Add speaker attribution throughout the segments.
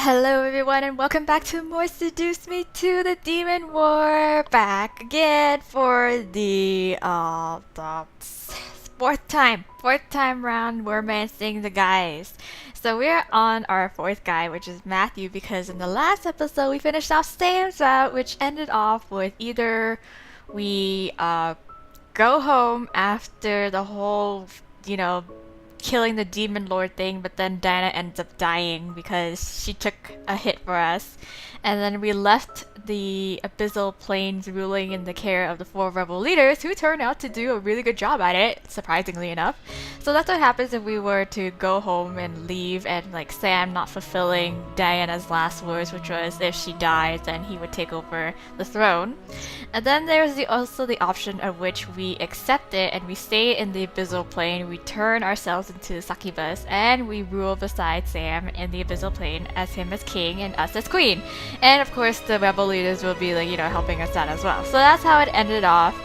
Speaker 1: Hello everyone and welcome back to more Seduce Me to the Demon War. Back again for the fourth time round we're romancing the guys. So we're on our fourth guy, which is Matthew, because in the last episode we finished off Sam's route, which ended off with either we go home after the whole, killing the demon lord thing, but then Diana ends up dying because she took a hit for us. And then we left the abyssal plains ruling in the care of the four rebel leaders, who turned out to do a really good job at it, surprisingly enough. So that's what happens if we were to go home and leave, and like Sam not fulfilling Diana's last words, which was if she dies, then he would take over the throne. And then there's also the option of which we accept it and we stay in the abyssal plane, we turn ourselves into succubus, and we rule beside Sam in the abyssal plane as him as king and us as queen. And of course the rebel leaders will be helping us out as well. So that's how it ended off.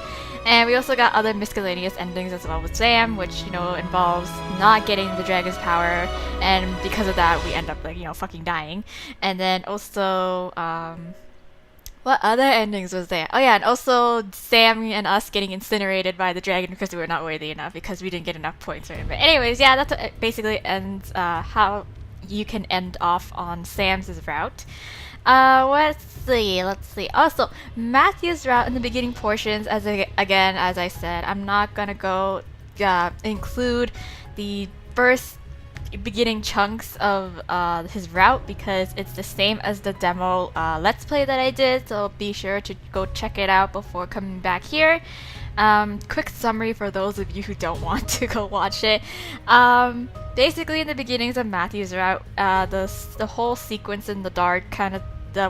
Speaker 1: And we also got other miscellaneous endings as well with Sam, which, involves not getting the dragon's power, and because of that we end up fucking dying. And then also, what other endings was there? Oh yeah, and also Sam and us getting incinerated by the dragon because we were not worthy enough because we didn't get enough points for it. But anyways, yeah, that's what it basically ends, how you can end off on Sam's route. Let's see. Also, Matthew's route in the beginning portions, as I said, I'm not gonna go include the first beginning chunks of his route because it's the same as the demo let's play that I did, so be sure to go check it out before coming back here. Quick summary for those of you who don't want to go watch it. Basically, in the beginnings of Matthew's route, the whole sequence in the dark, kind of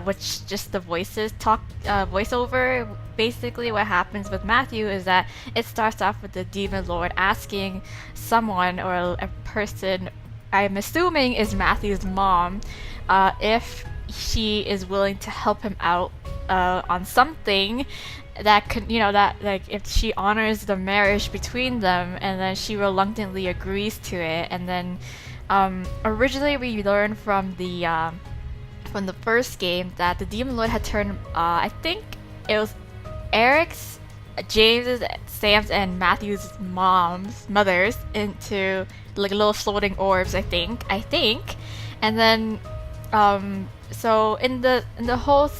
Speaker 1: which just the voices talk voiceover. Basically, what happens with Matthew is that it starts off with the demon lord asking someone or a person, I'm assuming is Matthew's mom, if she is willing to help him out on something that could, that like if she honors the marriage between them, and then she reluctantly agrees to it. And then originally we learned from the first game that the demon lord had turned I think it was Eric's, James's, Sam's, and Matthew's mothers into like little floating orbs, I think. And then so in the whole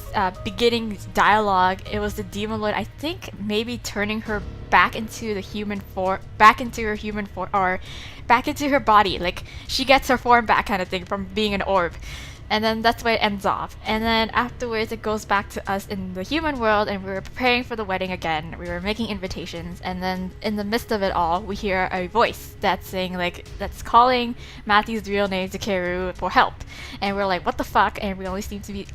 Speaker 1: beginning dialogue, it was the demon lord, I think, maybe turning her back into her body, like she gets her form back, kind of thing, from being an orb. And then that's where it ends off. And then afterwards it goes back to us in the human world, and we were preparing for the wedding again. We were making invitations, and then in the midst of it all, we hear a voice that's saying, that's calling Matthew's real name to Keru for help. And we're like, what the fuck? And we seem to be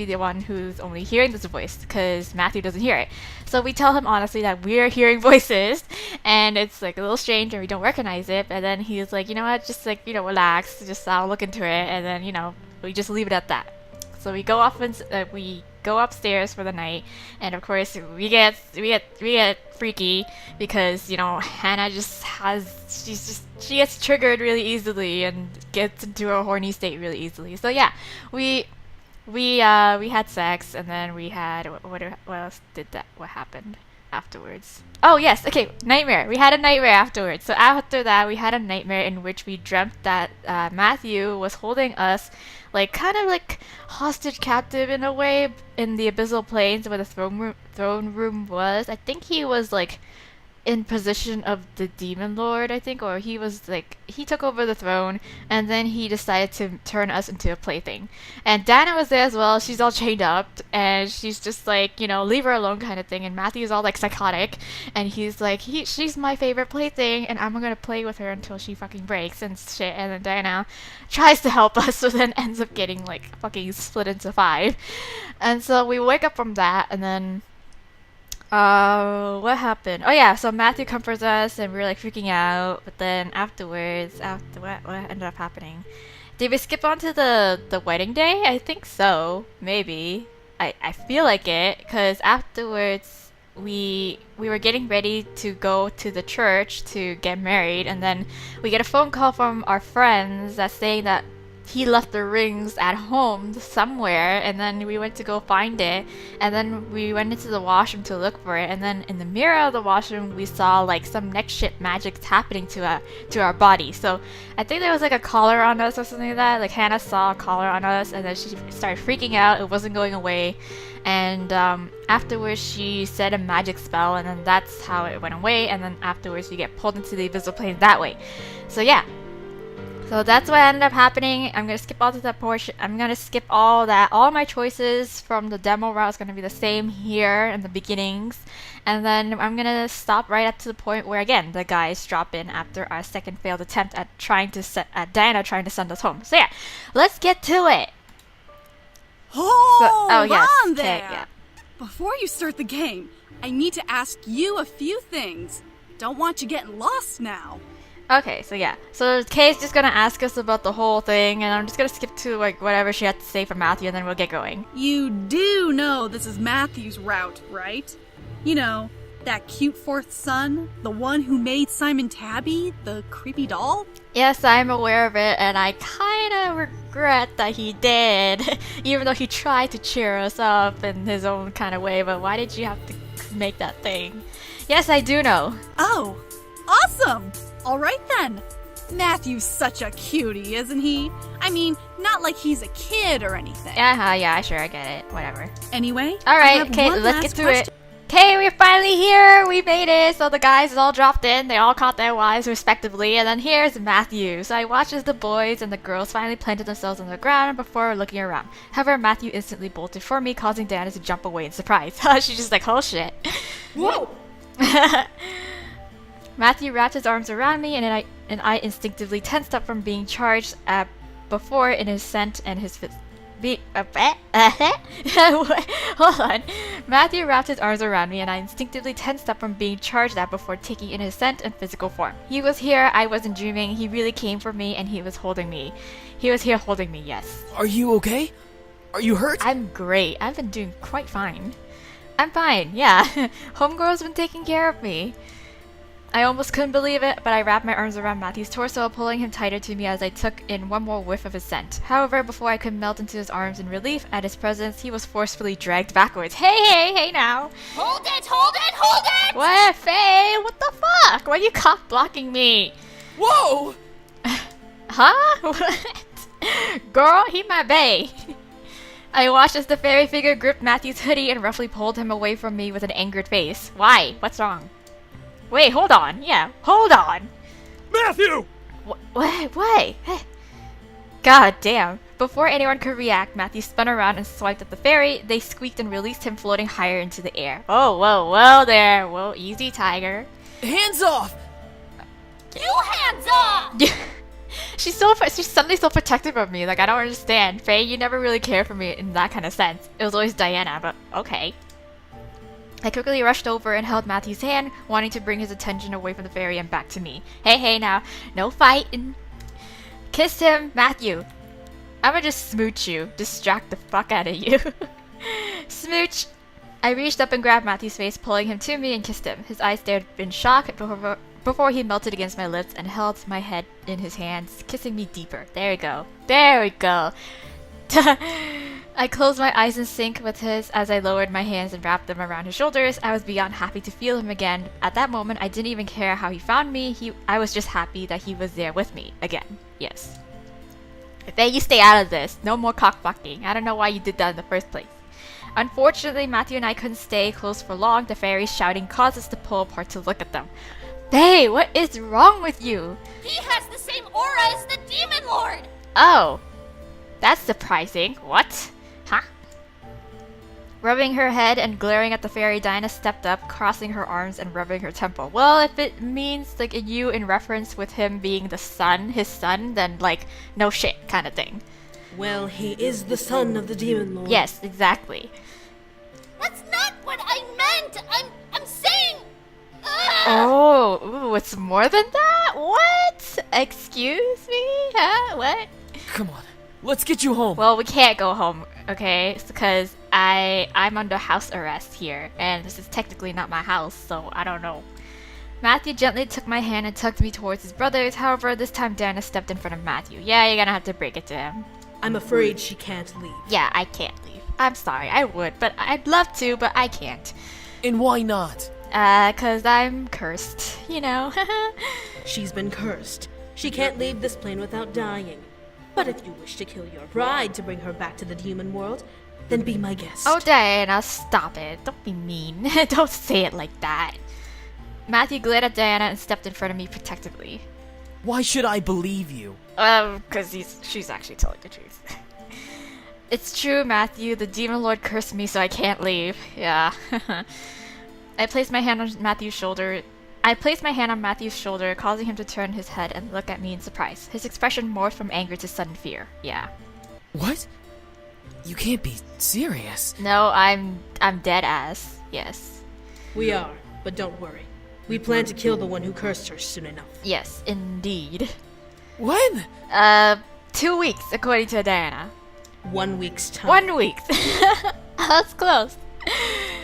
Speaker 1: the one who's only hearing this voice because Matthew doesn't hear it. So we tell him honestly that we're hearing voices, and it's like a little strange and we don't recognize it. And then he's like, you know what, just relax, just I'll look into it. And then we just leave it at that. So we go off and we go upstairs for the night, and of course we get freaky because Hannah she gets triggered really easily and gets into a horny state really easily. So yeah, we had sex, and then we had what else what happened afterwards? Oh yes, okay, nightmare. We had a nightmare afterwards. So after that, we had a nightmare in which we dreamt that Matthew was holding us, kind of like hostage captive in a way, in the abyssal plains where the throne room was. I think he was in position of the demon lord, I think, or he took over the throne, and then he decided to turn us into a plaything. And Dana was there as well. She's all chained up, and she's just leave her alone kind of thing. And Matthew's all psychotic, and he's she's my favorite plaything, and I'm gonna play with her until she fucking breaks and shit. And then Diana tries to help us, so then ends up getting fucking split into 5. And so we wake up from that, and then what happened? Oh yeah, so Matthew comforts us, and we're freaking out. But then afterwards, what ended up happening? Did we skip on to the wedding day? I think so. Maybe. I feel like it, because afterwards we were getting ready to go to the church to get married, and then we get a phone call from our friends that's saying that he left the rings at home somewhere, and then we went to go find it, and then we went into the washroom to look for it, and then in the mirror of the washroom we saw like some next shit magic happening to our body. So I think there was like a collar on us or something like that. Like Hannah saw a collar on us, and then she started freaking out. It wasn't going away, and afterwards she said a magic spell, and then that's how it went away. And then afterwards we get pulled into the invisible plane that way. So yeah. So that's what ended up happening. I'm gonna skip all to that portion. I'm gonna skip all that. All my choices from the demo route is gonna be the same here in the beginnings, and then I'm gonna stop right up to the point where again the guys drop in after our second failed attempt at Diana trying to send us home. So yeah, let's get to it.
Speaker 2: Hold
Speaker 1: oh yes,
Speaker 2: on there.
Speaker 1: okay, yeah.
Speaker 2: Before you start the game, I need to ask you a few things. Don't want you getting lost now.
Speaker 1: Okay, so yeah. So Kay's just gonna ask us about the whole thing, and I'm just gonna skip to like whatever she had to say for Matthew, and then we'll get going.
Speaker 2: You do know this is Matthew's route, right? You know, that cute fourth son? The one who made Simon Tabby, the creepy doll?
Speaker 1: Yes, I'm aware of it, and I kinda regret that he did. Even though he tried to cheer us up in his own kind of way, but why did you have to make that thing? Yes, I do know.
Speaker 2: Oh, awesome! Alright then. Matthew's such a cutie, isn't he? I mean, not like he's a kid or anything.
Speaker 1: Yeah, sure, I get it. Whatever.
Speaker 2: Anyway,
Speaker 1: alright, okay, let's get to it. Okay, we're finally here! We made it! So the guys all dropped in, they all caught their wives respectively, and then here's Matthew. So I watched as the boys and the girls finally planted themselves on the ground before looking around. However, Matthew instantly bolted for me, causing Diana to jump away in surprise. She's just like, oh shit.
Speaker 2: Whoa!
Speaker 1: Matthew wrapped his arms around me, and I instinctively tensed up from being charged before in his scent and his hold on. Matthew wrapped his arms around me, and I instinctively tensed up from being charged at before taking in his scent and physical form. He was here, I wasn't dreaming, he really came for me, and he was holding me. He was here holding me, yes.
Speaker 3: Are you okay? Are you hurt?
Speaker 1: I'm great. I've been doing quite fine. I'm fine, yeah. Homegirl's been taking care of me. I almost couldn't believe it, but I wrapped my arms around Matthew's torso, pulling him tighter to me as I took in one more whiff of his scent. However, before I could melt into his arms in relief at his presence, he was forcefully dragged backwards. Hey now!
Speaker 4: Hold it, hold it, hold it!
Speaker 1: What, Faye? What the fuck? Why are you cock blocking me?
Speaker 3: Whoa!
Speaker 1: Huh? What? Girl, he my bae. I watched as the fairy figure gripped Matthew's hoodie and roughly pulled him away from me with an angered face. Why? What's wrong? Wait, hold on. Yeah, hold on.
Speaker 3: Matthew!
Speaker 1: What? God damn. Before anyone could react, Matthew spun around and swiped at the fairy. They squeaked and released him, floating higher into the air. Oh, whoa there. Whoa, easy, tiger.
Speaker 3: Hands off!
Speaker 4: You hands off!
Speaker 1: She's suddenly so protective of me. Like, I don't understand. Faye, you never really cared for me in that kind of sense. It was always Diana, but okay. I quickly rushed over and held Matthew's hand, wanting to bring his attention away from the fairy and back to me. Hey now, no fighting. Kissed him, Matthew. I'ma just smooch you, distract the fuck out of you. Smooch. I reached up and grabbed Matthew's face, pulling him to me and kissed him. His eyes stared in shock before he melted against my lips and held my head in his hands, kissing me deeper. There we go. There we go. I closed my eyes in sync with his as I lowered my hands and wrapped them around his shoulders. I was beyond happy to feel him again. At that moment, I didn't even care how he found me. I was just happy that he was there with me again. Yes. Faye, you stay out of this. No more cockblocking. I don't know why you did that in the first place. Unfortunately, Matthew and I couldn't stay close for long. The fairies shouting caused us to pull apart to look at them. Faye, what is wrong with you?
Speaker 4: He has the same aura as the Demon Lord!
Speaker 1: Oh. That's surprising. What? Huh? Rubbing her head and glaring at the fairy, Diana stepped up, crossing her arms and rubbing her temple. Well, if it means like you in reference with him being the son, his son, then like no shit kind of thing.
Speaker 5: Well, he is the son of the Demon Lord.
Speaker 1: Yes, exactly.
Speaker 4: That's not what I meant! I'm saying...
Speaker 1: Oh, ooh, it's more than that? What? Excuse me? Huh? What?
Speaker 3: Come on, let's get you home.
Speaker 1: Well, we can't go home, okay? It's because I'm under house arrest here, and this is technically not my house, so I don't know. Matthew gently took my hand and tugged me towards his brothers. However, this time Diana stepped in front of Matthew. Yeah, you're gonna have to break it to him.
Speaker 5: I'm afraid she can't leave.
Speaker 1: Yeah, I can't leave. I'm sorry, I would, but I'd love to, but I can't.
Speaker 3: And why not?
Speaker 1: 'Cause I'm cursed, you know.
Speaker 5: She's been cursed. She can't leave this plane without dying. But if you wish to kill your bride to bring her back to the demon world, then be my guest.
Speaker 1: Oh, Diana, stop it. Don't be mean. Don't say it like that. Matthew glared at Diana and stepped in front of me protectively.
Speaker 3: Why should I believe you?
Speaker 1: 'Cause she's actually telling the truth. It's true, Matthew. The demon lord cursed me, so I can't leave. Yeah. I placed my hand on Matthew's shoulder, causing him to turn his head and look at me in surprise. His expression morphed from anger to sudden fear. Yeah.
Speaker 3: What? You can't be serious.
Speaker 1: No, I'm dead ass. Yes.
Speaker 5: We are, but don't worry. We plan to kill the one who cursed her soon enough.
Speaker 1: Yes, indeed.
Speaker 3: When?
Speaker 1: 2 weeks, according to Diana.
Speaker 5: 1 week's time.
Speaker 1: 1 week. That's close.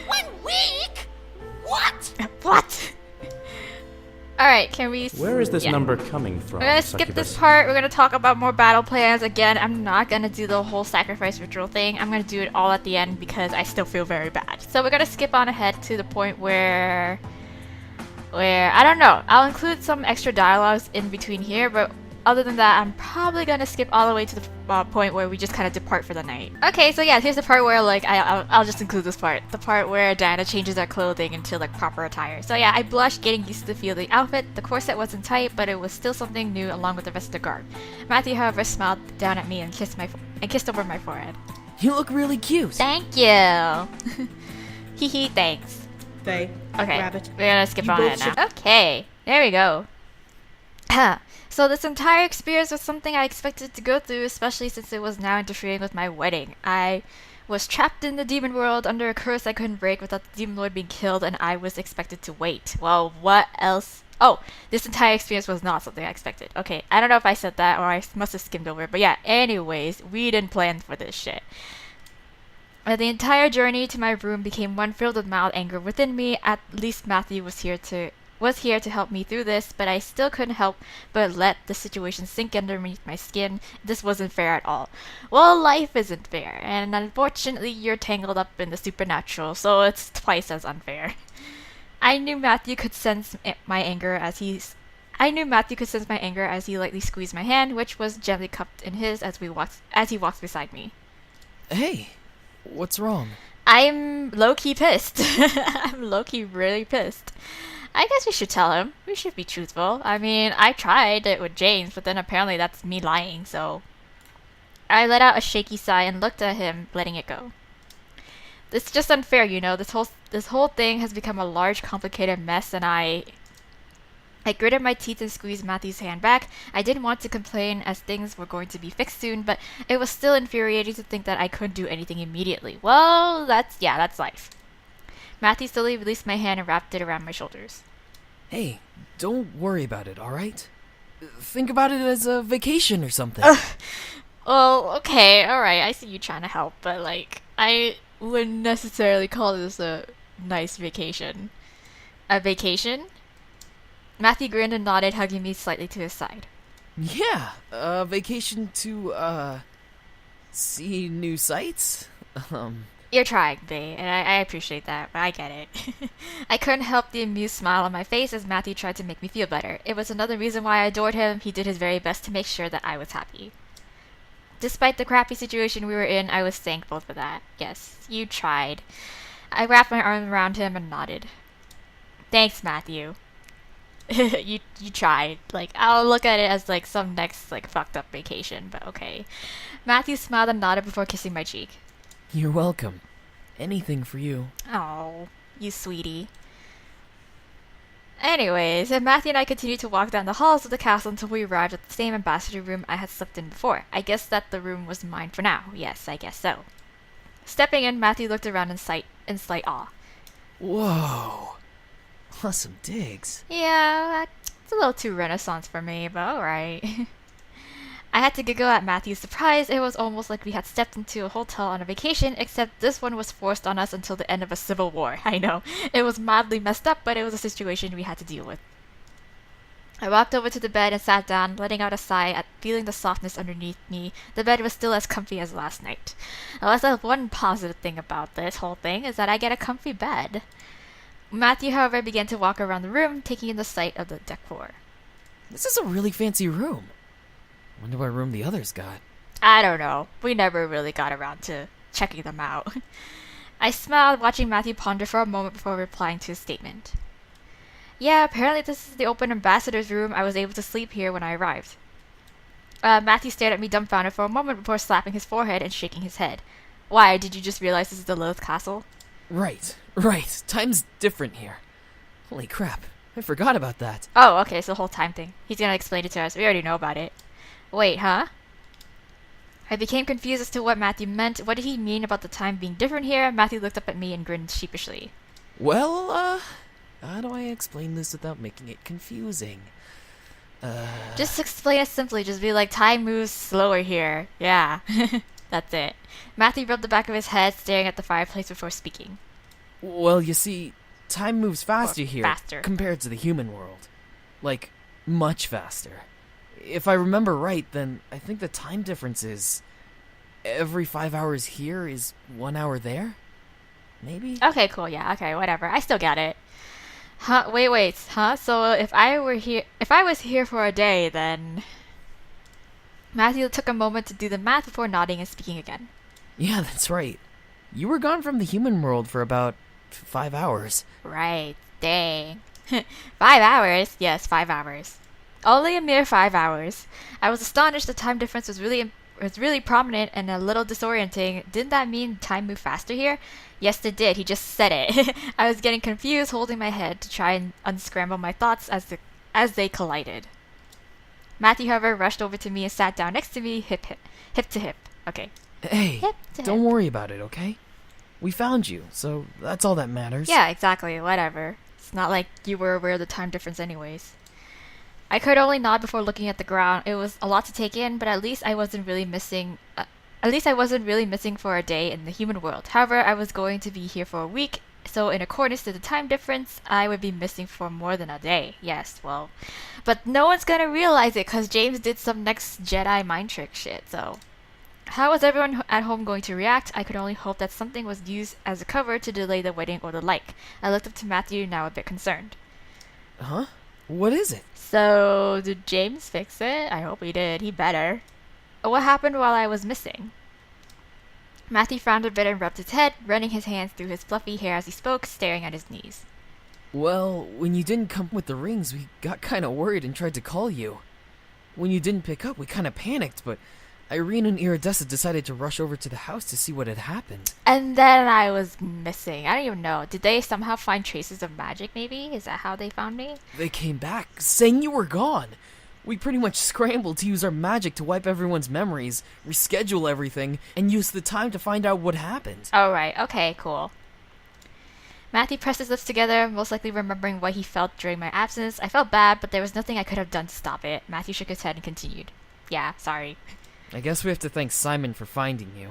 Speaker 4: 1 week? What?
Speaker 1: What? Alright, can we...
Speaker 6: Where is this number coming from?
Speaker 1: We're gonna skip this
Speaker 6: Succubus?
Speaker 1: part. We're gonna talk about more battle plans. Again, I'm not gonna do the whole sacrifice ritual thing. I'm gonna do it all at the end because I still feel very bad. So we're gonna skip on ahead to the point where I don't know. I'll include some extra dialogues in between here, but other than that, I'm probably gonna skip all the way to the point where we just kind of depart for the night. Okay, so yeah, here's the part where like I'll just include this part. The part where Diana changes her clothing into like proper attire. So yeah, I blushed getting used to the feel of the outfit. The corset wasn't tight, but it was still something new along with the rest of the garb. Matthew, however, smiled down at me and kissed over my forehead.
Speaker 3: You look really cute.
Speaker 1: Thank you. Hee thanks.
Speaker 5: Faye,
Speaker 1: Okay,
Speaker 5: Rabbit.
Speaker 1: we're gonna skip
Speaker 5: You
Speaker 1: on
Speaker 5: both
Speaker 1: it now. Okay, there we go. So this entire experience was something I expected to go through, especially since it was now interfering with my wedding. I was trapped in the demon world under a curse I couldn't break without the demon lord being killed, and I was expected to wait. Well, what else? Oh, this entire experience was not something I expected. Okay, I don't know if I said that or I must have skimmed over it, but yeah, anyways, we didn't plan for this shit. The entire journey to my room became one filled with mild anger within me. At least Matthew was here to help me through this, but I still couldn't help but let the situation sink underneath my skin. This wasn't fair at all. Well, life isn't fair, and unfortunately you're tangled up in the supernatural, so it's twice as unfair. I knew Matthew could sense my anger as he lightly squeezed my hand, which was gently cupped in his as he walked beside me.
Speaker 3: Hey, what's wrong?
Speaker 1: I'm low-key pissed. I'm low-key really pissed. I guess we should tell him. We should be truthful. I mean, I tried it with James, but then apparently that's me lying, so... I let out a shaky sigh and looked at him, letting it go. It's just unfair, you know. This whole thing has become a large, complicated mess, and I gritted my teeth and squeezed Matthew's hand back. I didn't want to complain as things were going to be fixed soon, but it was still infuriating to think that I couldn't do anything immediately. Well, that's life. Matthew slowly released my hand and wrapped it around my shoulders.
Speaker 3: Hey, don't worry about it, alright? Think about it as a vacation or something.
Speaker 1: Well, okay, alright, I see you trying to help, but like, I wouldn't necessarily call this a nice vacation. A vacation? Matthew grinned and nodded, hugging me slightly to his side.
Speaker 3: Yeah, a vacation to, see new sights?
Speaker 1: You're trying, babe, and I appreciate that, but I get it. I couldn't help the amused smile on my face as Matthew tried to make me feel better. It was another reason why I adored him. He did his very best to make sure that I was happy. Despite the crappy situation we were in, I was thankful for that. Yes, you tried. I wrapped my arm around him and nodded. Thanks, Matthew. you tried. Like, I'll look at it as like some next like fucked up vacation, but okay. Matthew smiled and nodded before kissing my cheek.
Speaker 3: You're welcome. Anything for you.
Speaker 1: Oh, you sweetie. Anyways, Matthew and I continued to walk down the halls of the castle until we arrived at the same ambassador room I had slept in before. I guess that the room was mine for now. Yes, I guess so. Stepping in, Matthew looked around in slight awe.
Speaker 3: Whoa. Awesome digs.
Speaker 1: Yeah, it's a little too Renaissance for me, but alright. I had to giggle at Matthew's surprise. It was almost like we had stepped into a hotel on a vacation, except this one was forced on us until the end of a civil war. I know. It was mildly messed up, but it was a situation we had to deal with. I walked over to the bed and sat down, letting out a sigh at feeling the softness underneath me. The bed was still as comfy as last night. Now, that's one positive thing about this whole thing, is that I get a comfy bed. Matthew, however, began to walk around the room, taking in the sight of the decor.
Speaker 3: This is a really fancy room. Wonder what room the others got.
Speaker 1: I don't know. We never really got around to checking them out. I smiled, watching Matthew ponder for a moment before replying to his statement. Yeah, apparently this is the open ambassador's room. I was able to sleep here when I arrived. Matthew stared at me dumbfounded for a moment before slapping his forehead and shaking his head. Why, did you just realize this is the Lilith Castle?
Speaker 3: Right. Time's different here. Holy crap, I forgot about that.
Speaker 1: Oh, okay, so the whole time thing. He's gonna explain it to us. We already know about it. Wait, huh? I became confused as to what Matthew meant. What did he mean about the time being different here? Matthew looked up at me and grinned sheepishly.
Speaker 3: Well, how do I explain this without making it confusing?
Speaker 1: Just explain it simply. Just be like, time moves slower here. Yeah. That's it. Matthew rubbed the back of his head, staring at the fireplace before speaking.
Speaker 3: Well, you see, time moves faster
Speaker 1: Or
Speaker 3: here
Speaker 1: faster.
Speaker 3: compared to the human world. Like, much faster. If I remember right, then I think the time difference is every 5 hours here is 1 hour there? Maybe?
Speaker 1: Okay, cool. Yeah, okay, whatever. I still got it. Huh? Wait. Huh? So if I was here for a day, then... Matthew took a moment to do the math before nodding and speaking again.
Speaker 3: Yeah, that's right. You were gone from the human world for about 5 hours.
Speaker 1: Right. Dang. 5 hours? Yes, 5 hours. Only a mere 5 hours. I was astonished the time difference was really prominent and a little disorienting. Didn't that mean time moved faster here? Yes, it did. He just said it. I was getting confused, holding my head to try and unscramble my thoughts as they collided. Matthew, however, rushed over to me and sat down next to me, hip to hip. Okay.
Speaker 3: Hey,
Speaker 1: Hip to
Speaker 3: don't
Speaker 1: hip.
Speaker 3: worry about it, okay? We found you, so that's all that matters.
Speaker 1: Yeah, exactly. Whatever. It's not like you were aware of the time difference anyways. I could only nod before looking at the ground. It was a lot to take in, but at least I wasn't really missing for a day in the human world. However, I was going to be here for a week, so in accordance to the time difference, I would be missing for more than a day. Yes, well, but no one's gonna realize it because James did some next Jedi mind trick shit, so... How was everyone at home going to react? I could only hope that something was used as a cover to delay the wedding or the like. I looked up to Matthew, now a bit concerned.
Speaker 3: Huh? What is it?
Speaker 1: So, did James fix it? I hope he did. He better. What happened while I was missing? Matthew frowned a bit and rubbed his head, running his hands through his fluffy hair as he spoke, staring at his knees.
Speaker 3: Well, when you didn't come with the rings, we got kinda worried and tried to call you. When you didn't pick up, we kinda panicked, but Irene and Iridessa decided to rush over to the house to see what had happened.
Speaker 1: And then I was missing. I don't even know. Did they somehow find traces of magic, maybe? Is that how they found me?
Speaker 3: They came back, saying you were gone. We pretty much scrambled to use our magic to wipe everyone's memories, reschedule everything, and use the time to find out what happened.
Speaker 1: Oh, right. Okay, cool. Matthew pressed his lips together, most likely remembering what he felt during my absence. I felt bad, but there was nothing I could have done to stop it. Matthew shook his head and continued. Yeah, sorry.
Speaker 3: I guess we have to thank Simon for finding you.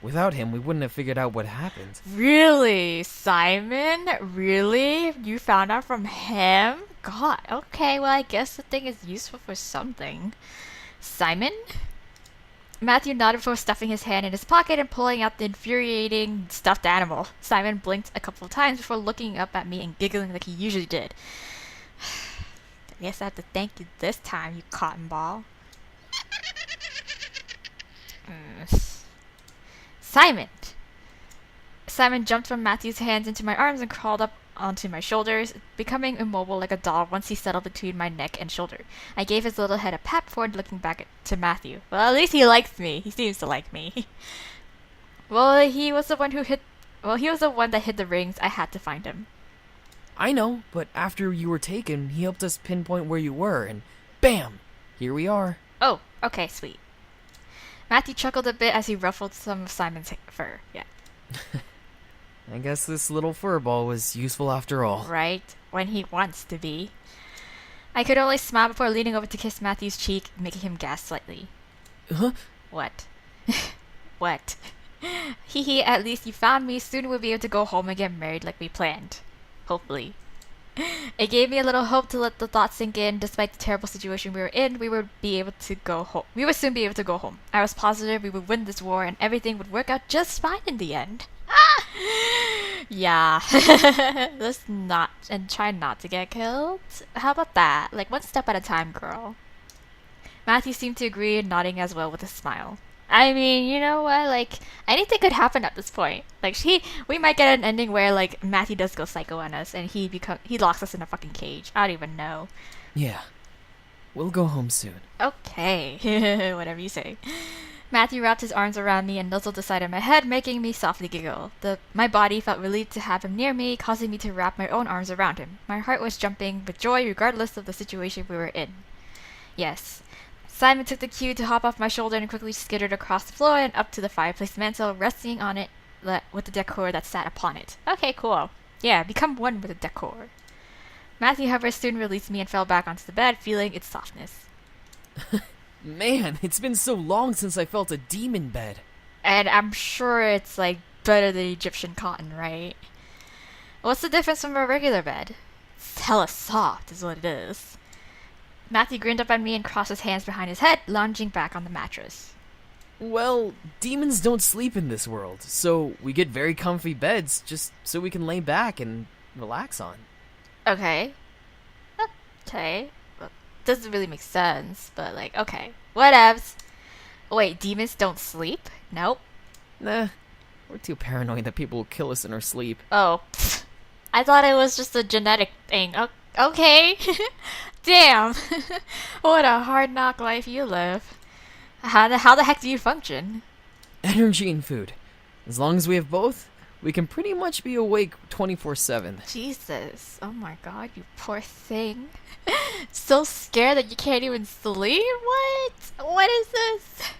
Speaker 3: Without him, we wouldn't have figured out what happened.
Speaker 1: Really? Simon? Really? You found out from him? God, okay, well, I guess the thing is useful for something. Simon? Matthew nodded before stuffing his hand in his pocket and pulling out the infuriating stuffed animal. Simon blinked a couple of times before looking up at me and giggling like he usually did. I guess I have to thank you this time, you cotton ball. Simon! Simon jumped from Matthew's hands into my arms and crawled up onto my shoulders, becoming immobile like a doll once he settled between my neck and shoulder. I gave his little head a pat before looking back to Matthew. Well, at least he likes me. He seems to like me. Well, he was the one that hid the rings. I had to find him.
Speaker 3: I know, but after you were taken, he helped us pinpoint where you were, and bam! Here we are.
Speaker 1: Oh, okay, sweet. Matthew chuckled a bit as he ruffled some of Simon's fur. Yeah.
Speaker 3: I guess this little furball was useful after all.
Speaker 1: Right? When he wants to be. I could only smile before leaning over to kiss Matthew's cheek, making him gasp slightly.
Speaker 3: Huh?
Speaker 1: What? What? Hee hee, at least you found me. Soon we'll be able to go home and get married like we planned. Hopefully. It gave me a little hope to let the thought sink in. Despite the terrible situation we were in, we would be able to go home. We would soon be able to go home. I was positive we would win this war and everything would work out just fine in the end. Ah! Yeah. Let's not and try not to get killed. How about that? Like one step at a time, girl. Matthew seemed to agree, nodding as well with a smile. I mean, you know what? Like anything could happen at this point. Like we might get an ending where like Matthew does go psycho on us and he locks us in a fucking cage. I don't even know.
Speaker 3: Yeah. We'll go home soon.
Speaker 1: Okay, whatever you say. Matthew wrapped his arms around me and nuzzled the side of my head, making me softly giggle. My body felt relieved to have him near me, causing me to wrap my own arms around him. My heart was jumping with joy regardless of the situation we were in. Yes. Simon took the cue to hop off my shoulder and quickly skittered across the floor and up to the fireplace mantel, resting on it with the decor that sat upon it. Okay, cool. Yeah, become one with the decor. Matthew, however, soon released me and fell back onto the bed, feeling its softness.
Speaker 3: Man, it's been so long since I felt a demon bed.
Speaker 1: And I'm sure it's like better than Egyptian cotton, right? What's the difference from a regular bed? It's hella soft is what it is. Matthew grinned up at me and crossed his hands behind his head, lounging back on the mattress.
Speaker 3: Well, demons don't sleep in this world, so we get very comfy beds just so we can lay back and relax on.
Speaker 1: Okay. Okay. Well, doesn't really make sense, but like, okay. Whatevs. Wait, demons don't sleep? Nope.
Speaker 3: Nah, we're too paranoid that people will kill us in our sleep.
Speaker 1: Oh, pfft. I thought it was just a genetic thing. Okay. Damn. What a hard knock life you live. How the heck do you function?
Speaker 3: Energy and food. As long as we have both, we can pretty much be awake 24/7.
Speaker 1: Jesus. Oh my god, you poor thing. So scared that you can't even sleep? What? What is this?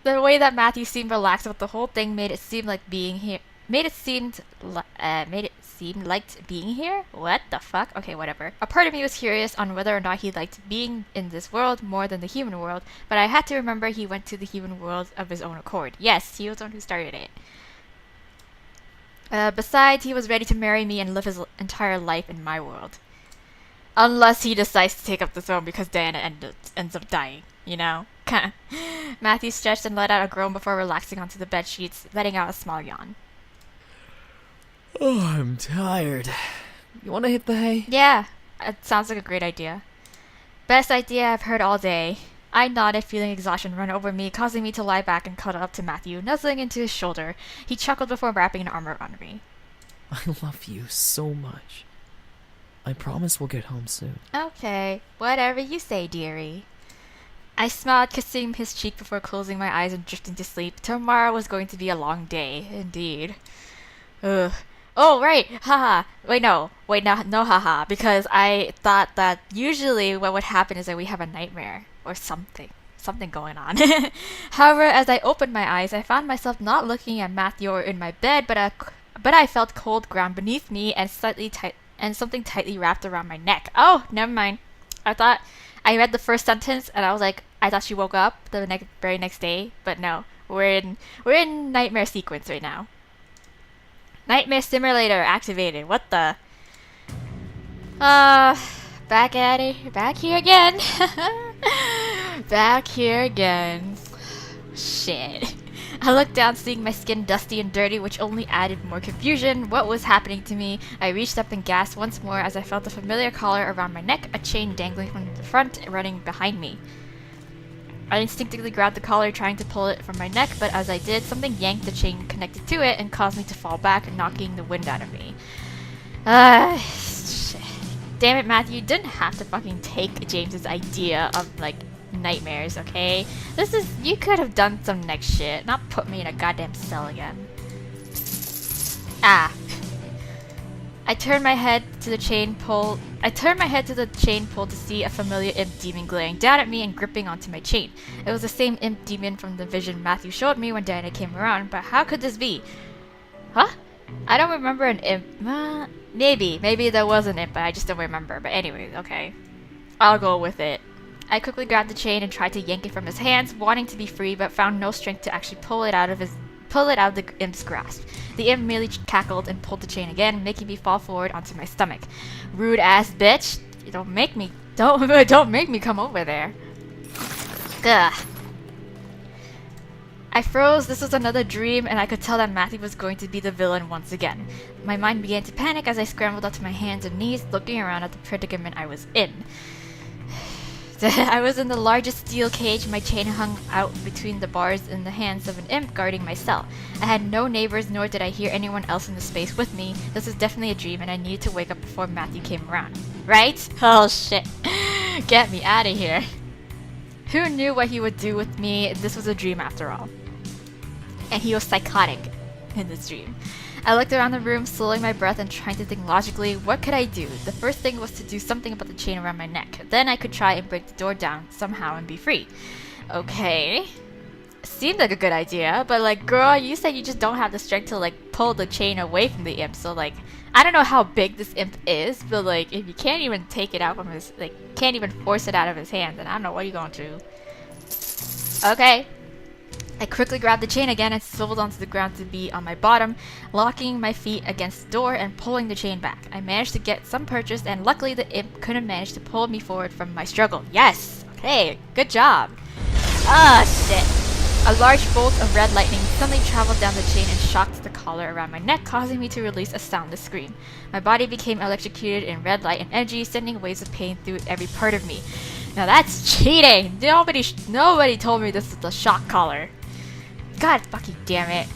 Speaker 1: The way that Matthew seemed relaxed about the whole thing made it seem like being here. Made it seem liked being here? What the fuck? Okay, whatever. A part of me was curious on whether or not he liked being in this world more than the human world, but I had to remember he went to the human world of his own accord. Yes, he was the one who started it. Besides, he was ready to marry me and live his entire life in my world. Unless he decides to take up the throne because Diana ends up dying, you know? Matthew stretched and let out a groan before relaxing onto the bed sheets, letting out a small yawn.
Speaker 3: Oh, I'm tired. You want to hit the hay?
Speaker 1: Yeah, it sounds like a great idea. Best idea I've heard all day. I nodded, feeling exhaustion run over me, causing me to lie back and cuddle up to Matthew, nuzzling into his shoulder. He chuckled before wrapping an arm around me.
Speaker 3: I love you so much. I promise we'll get home soon.
Speaker 1: Okay, whatever you say, dearie. I smiled, kissing his cheek before closing my eyes and drifting to sleep. Tomorrow was going to be a long day, indeed. Ugh. Oh, right! Haha! No, haha. Because I thought that usually what would happen is that we have a nightmare. Or something going on. However, as I opened my eyes, I found myself not looking at Matthew or in my bed, but I felt cold ground beneath me and something tightly wrapped around my neck. Oh, never mind. I read the first sentence and I was like, I thought she woke up the very next day, but no, we're in nightmare sequence right now. Nightmare simulator activated. What the? Back at it. Back here again. Back here again. Shit. I looked down, seeing my skin dusty and dirty, which only added more confusion. What was happening to me? I reached up and gasped once more as I felt a familiar collar around my neck, a chain dangling from the front, running behind me. I instinctively grabbed the collar, trying to pull it from my neck, but as I did, something yanked the chain connected to it and caused me to fall back, knocking the wind out of me. Shit. Damn it, Matthew, you didn't have to fucking take James's idea of, like, nightmares, okay? You could have done some next shit, not put me in a goddamn cell again. Ah. I turned my head to the chain pull to see a familiar imp demon glaring down at me and gripping onto my chain. It was the same imp demon from the vision Matthew showed me when Diana came around, but how could this be? Huh? I don't remember an imp. Maybe there was an imp, but I just don't remember. But anyway, okay. I'll go with it. I quickly grabbed the chain and tried to yank it from his hands, wanting to be free, but found no strength to actually pull it out of the imp's grasp. The imp merely cackled and pulled the chain again, making me fall forward onto my stomach. Rude ass bitch! Don't make me come over there. Ugh. I froze. This was another dream, and I could tell that Matthew was going to be the villain once again. My mind began to panic as I scrambled up to my hands and knees, looking around at the predicament I was in. I was in the largest steel cage. My chain hung out between the bars in the hands of an imp guarding my cell. I had no neighbors, nor did I hear anyone else in the space with me. This was definitely a dream, and I needed to wake up before Matthew came around. Right? Oh shit. Get me out of here. Who knew what he would do with me? This was a dream after all. And he was psychotic in this dream. I looked around the room, slowing my breath and trying to think logically. What could I do? The first thing was to do something about the chain around my neck. Then I could try and break the door down somehow and be free. Okay. Seemed like a good idea, but like, girl, you said you just don't have the strength to like pull the chain away from the imp, so like, I don't know how big this imp is, but like, if you can't even take it out from his, like, can't even force it out of his hand, then I don't know what you're going to do. Okay. I quickly grabbed the chain again and swiveled onto the ground to be on my bottom, locking my feet against the door and pulling the chain back. I managed to get some purchase, and luckily the imp couldn't manage to pull me forward from my struggle. Yes! Okay, good job. Ah, shit. A large bolt of red lightning suddenly traveled down the chain and shocked the collar around my neck, causing me to release a soundless scream. My body became electrocuted in red light and energy, sending waves of pain through every part of me. Now that's cheating! Nobody told me this was the shock collar. God fucking damn it.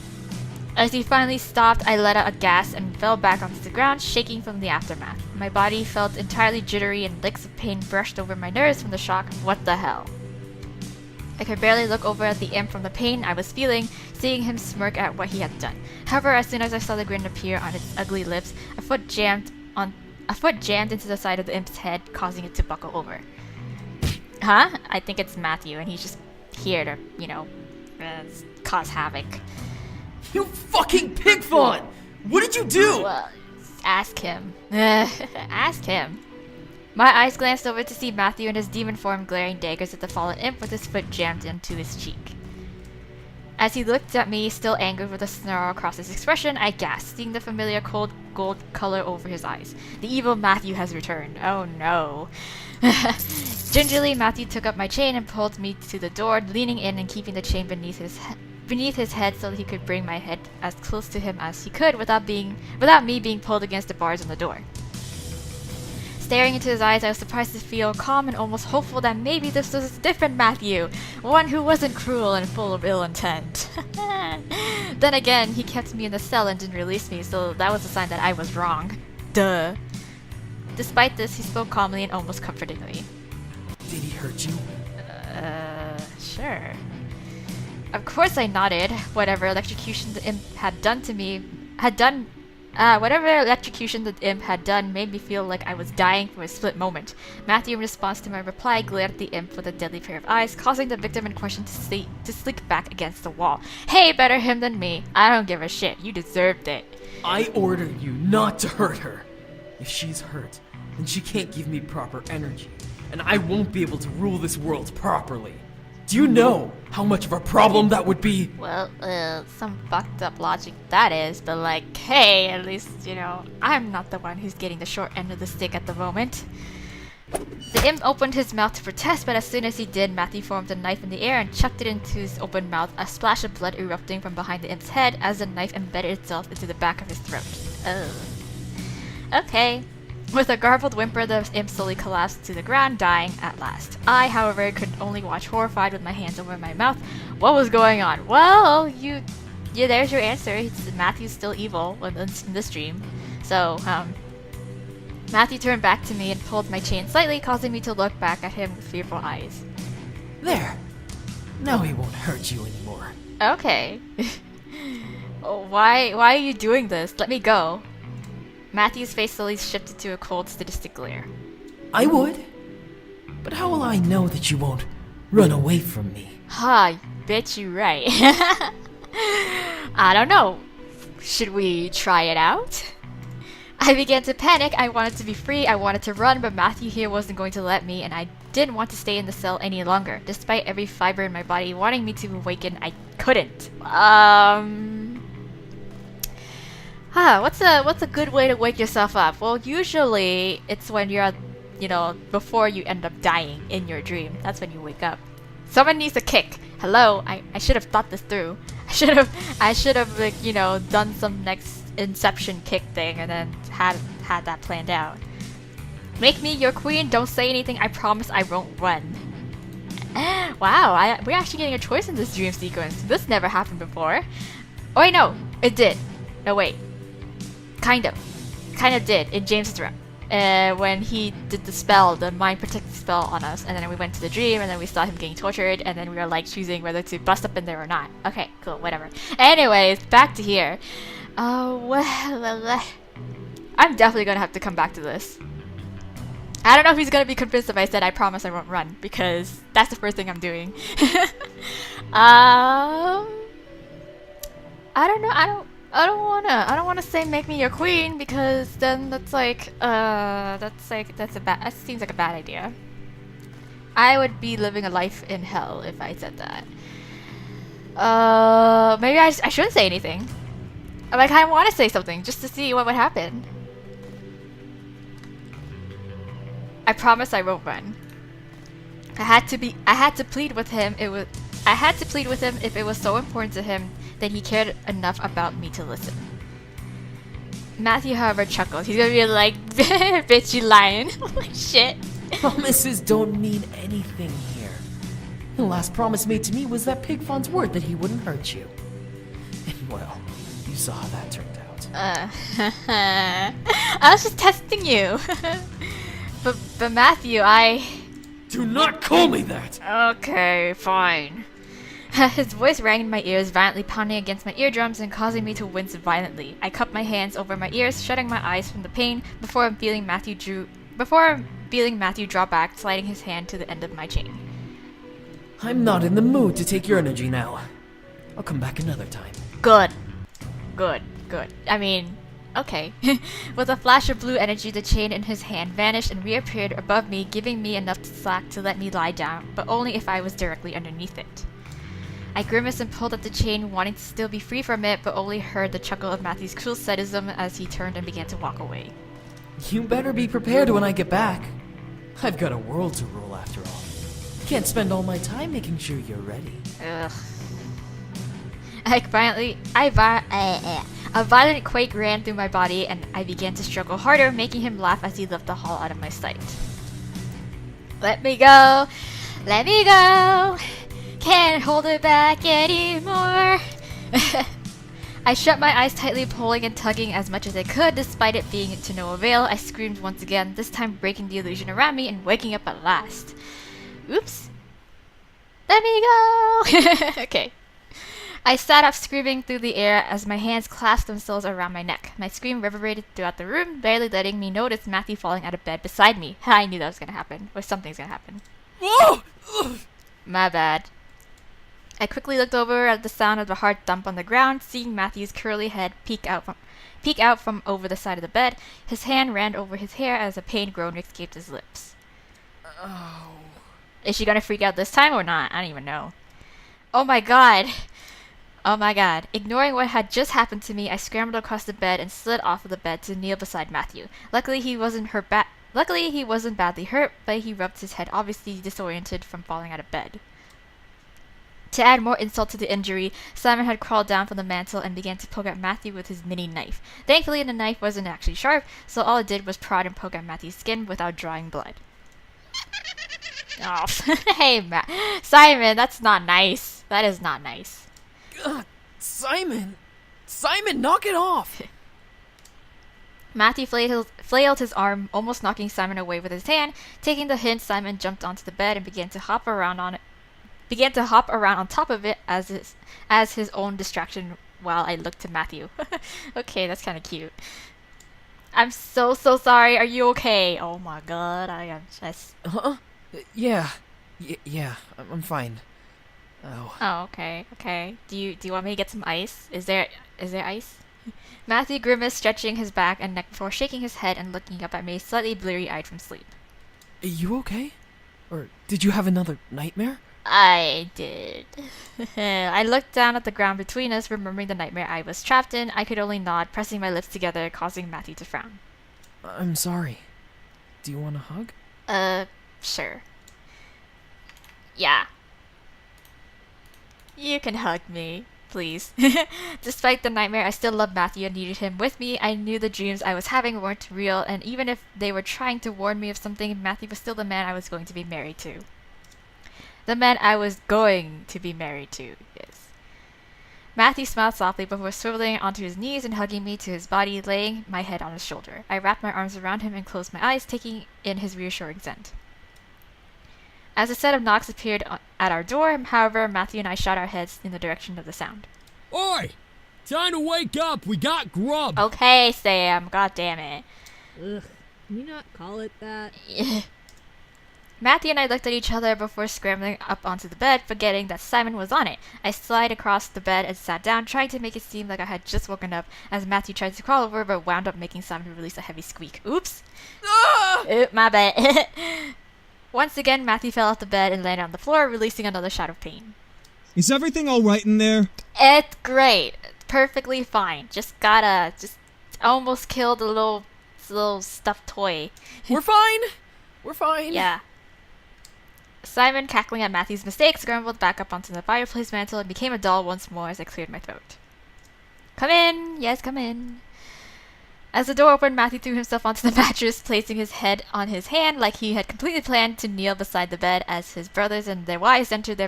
Speaker 1: As he finally stopped, I let out a gasp and fell back onto the ground, shaking from the aftermath. My body felt entirely jittery and licks of pain brushed over my nerves from the shock. What the hell? I could barely look over at the imp from the pain I was feeling, seeing him smirk at what he had done. However, as soon as I saw the grin appear on its ugly lips, a foot jammed into the side of the imp's head, causing it to buckle over. Huh? I think it's Matthew, and he's just here to, you know, cause havoc.
Speaker 3: You fucking pig fawn! What did you do?
Speaker 1: Well, ask him. Ask him. My eyes glanced over to see Matthew in his demon form glaring daggers at the fallen imp with his foot jammed into his cheek. As he looked at me, still angered with a snarl across his expression, I gasped, seeing the familiar cold gold color over his eyes. The evil Matthew has returned. Oh no. Gingerly, Matthew took up my chain and pulled me to the door, leaning in and keeping the chain beneath his head so that he could bring my head as close to him as he could without me being pulled against the bars on the door. Staring into his eyes, I was surprised to feel calm and almost hopeful that maybe this was a different Matthew, one who wasn't cruel and full of ill intent. Then again, he kept me in the cell and didn't release me, so that was a sign that I was wrong. Duh. Despite this, he spoke calmly and almost comfortingly.
Speaker 3: Did he hurt you?
Speaker 1: Sure. Of course I nodded. Whatever electrocution the imp had done made me feel like I was dying for a split moment. Matthew, in response to my reply, glared at the imp with a deadly pair of eyes, causing the victim in question to slink back against the wall. Hey, better him than me. I don't give a shit. You deserved it.
Speaker 3: I order you not to hurt her. If she's hurt, then she can't give me proper energy, and I won't be able to rule this world properly. Do you know how much of a problem that would be?
Speaker 1: Well, some fucked up logic that is, but like, hey, at least, you know, I'm not the one who's getting the short end of the stick at the moment. The imp opened his mouth to protest, but as soon as he did, Matthew formed a knife in the air and chucked it into his open mouth, a splash of blood erupting from behind the imp's head as the knife embedded itself into the back of his throat. Okay. With a garbled whimper, the imp slowly collapsed to the ground, dying at last. I, however, could only watch horrified with my hands over my mouth. What was going on? Well, there's your answer. Matthew's still evil in this dream. So, Matthew turned back to me and pulled my chain slightly, causing me to look back at him with fearful eyes.
Speaker 3: There. Now he won't hurt you anymore.
Speaker 1: Okay. Why are you doing this? Let me go. Matthew's face slowly shifted to a cold, sadistic glare.
Speaker 3: I would. But how will I know that you won't run away from me?
Speaker 1: Ha, bet you right. I don't know. Should we try it out? I began to panic. I wanted to be free. I wanted to run, but Matthew here wasn't going to let me, and I didn't want to stay in the cell any longer. Despite every fiber in my body wanting me to awaken, I couldn't. What's a good way to wake yourself up? Well, usually it's when you're, before you end up dying in your dream. That's when you wake up. Someone needs a kick. Hello, I should have thought this through. I should have like, done some next Inception kick thing and then had that planned out. Make me your queen, don't say anything, I promise I won't run. Wow, we're actually getting a choice in this dream sequence. This never happened before. Oh wait, no, it did. No wait. Kind of did in James's room. When he did the spell, the mind protecting spell on us, and then we went to the dream, and then we saw him getting tortured, and then we were like choosing whether to bust up in there or not. Okay, cool, whatever. Anyways, back to here. I'm definitely gonna have to come back to this. I don't know if he's gonna be convinced if I said I promise I won't run, because that's the first thing I'm doing. I don't know. I don't wanna say make me your queen, because then that seems like a bad idea. I would be living a life in hell if I said that. Maybe I shouldn't say anything. Like, I want to say something just to see what would happen. I promise I won't run. I had to plead with him if it was so important to him that he cared enough about me to listen. Matthew, however, chuckles. He's gonna be like, bitch, you lying. Shit.
Speaker 3: Promises don't mean anything here. The last promise made to me was that Pigfawn's word that he wouldn't hurt you. And well, you saw how that turned out.
Speaker 1: I was just testing you. but Matthew,
Speaker 3: Do not call me that!
Speaker 1: Okay, fine. His voice rang in my ears, violently pounding against my eardrums and causing me to wince violently. I cupped my hands over my ears, shutting my eyes from the pain before feeling Matthew draw back, sliding his hand to the end of my chain.
Speaker 3: I'm not in the mood to take your energy now. I'll come back another time.
Speaker 1: Good. I mean, okay. With a flash of blue energy, the chain in his hand vanished and reappeared above me, giving me enough slack to let me lie down, but only if I was directly underneath it. I grimaced and pulled at the chain, wanting to still be free from it, but only heard the chuckle of Matthew's cruel sadism as he turned and began to walk away.
Speaker 3: You better be prepared when I get back. I've got a world to rule after all. Can't spend all my time making sure you're ready.
Speaker 1: Ugh. A violent quake ran through my body, and I began to struggle harder, making him laugh as he left the hall out of my sight. Let me go! Let me go! Can't hold it back anymore! I shut my eyes tightly, pulling and tugging as much as I could, despite it being to no avail. I screamed once again, this time breaking the illusion around me and waking up at last. Oops. Let me go! Okay. I sat up screaming through the air as my hands clasped themselves around my neck. My scream reverberated throughout the room, barely letting me notice Matthew falling out of bed beside me. I knew that was gonna happen, or something's gonna happen. My bad. I quickly looked over at the sound of the hard thump on the ground, seeing Matthew's curly head peek out from over the side of the bed. His hand ran over his hair as a pained groan escaped his lips.
Speaker 3: Oh.
Speaker 1: Is she gonna freak out this time or not? I don't even know. Oh my god! Oh my god. Ignoring what had just happened to me, I scrambled across the bed and slid off of the bed to kneel beside Matthew. Luckily, he wasn't badly hurt, but he rubbed his head, obviously disoriented from falling out of bed. To add more insult to the injury, Simon had crawled down from the mantel and began to poke at Matthew with his mini knife. Thankfully, the knife wasn't actually sharp, so all it did was prod and poke at Matthew's skin without drawing blood. Oh, hey, Simon, that's not nice. That is not nice.
Speaker 3: Simon! Simon, knock it off!
Speaker 1: Matthew flailed his arm, almost knocking Simon away with his hand. Taking the hint, Simon jumped onto the bed and began to hop around on top of it as his own distraction while I looked to Matthew. Okay, that's kind of cute. I'm so sorry. Are you okay? Oh my god, I am just...
Speaker 3: Huh? Yeah, I'm fine.
Speaker 1: Oh, okay. Do you want me to get some ice? Is there ice? Matthew grimaced, stretching his back and neck before shaking his head and looking up at me, slightly bleary-eyed from sleep.
Speaker 3: You okay? Or did you have another nightmare?
Speaker 1: I did. I looked down at the ground between us, remembering the nightmare I was trapped in. I could only nod, pressing my lips together, causing Matthew to frown.
Speaker 3: I'm sorry. Do you want a hug?
Speaker 1: Sure. Yeah. You can hug me, please. Despite the nightmare, I still loved Matthew and needed him with me. I knew the dreams I was having weren't real, and even if they were trying to warn me of something, Matthew was still the man I was going to be married to. The man I was going to be married to, yes. Matthew smiled softly before swiveling onto his knees and hugging me to his body, laying my head on his shoulder. I wrapped my arms around him and closed my eyes, taking in his reassuring scent. As a set of knocks appeared at our door, however, Matthew and I shot our heads in the direction of the sound.
Speaker 7: Oi! Time to wake up! We got grub!
Speaker 1: Okay, Sam. God damn it.
Speaker 5: Ugh, can you not call it that?
Speaker 1: Matthew and I looked at each other before scrambling up onto the bed, forgetting that Simon was on it. I slid across the bed and sat down, trying to make it seem like I had just woken up, as Matthew tried to crawl over but wound up making Simon release a heavy squeak. Oops! Oop, my bad. Once again, Matthew fell off the bed and landed on the floor, releasing another shout of pain.
Speaker 8: Is everything alright in there?
Speaker 1: It's great. Perfectly fine. Just almost killed a little stuffed toy.
Speaker 3: We're fine! We're fine!
Speaker 1: Yeah. Simon, cackling at Matthew's mistake, scrambled back up onto the fireplace mantle and became a doll once more as I cleared my throat. Come in! Yes, come in. As the door opened, Matthew threw himself onto the mattress, placing his head on his hand like he had completely planned to kneel beside the bed as his brothers and their wives entered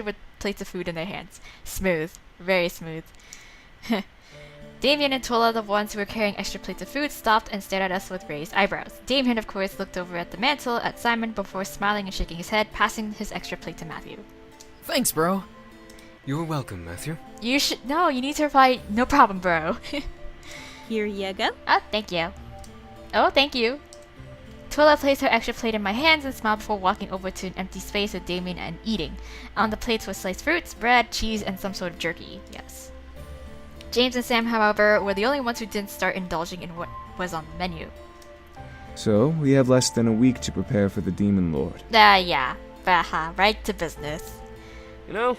Speaker 1: with plates of food in their hands. Smooth. Very smooth. Damien and Tola, the ones who were carrying extra plates of food, stopped and stared at us with raised eyebrows. Damien, of course, looked over at the mantle at Simon before smiling and shaking his head, passing his extra plate to Matthew.
Speaker 3: Thanks, bro.
Speaker 9: You're welcome, Matthew.
Speaker 1: You need to reply, no problem, bro.
Speaker 2: Here you go.
Speaker 1: Oh, thank you. Oh, thank you. Tola placed her extra plate in my hands and smiled before walking over to an empty space with Damien and eating. On the plates were sliced fruits, bread, cheese, and some sort of jerky. Yes. James and Sam, however, were the only ones who didn't start indulging in what was on the menu.
Speaker 10: So, we have less than a week to prepare for the Demon Lord.
Speaker 1: Yeah. Baha, right to business.
Speaker 7: You know,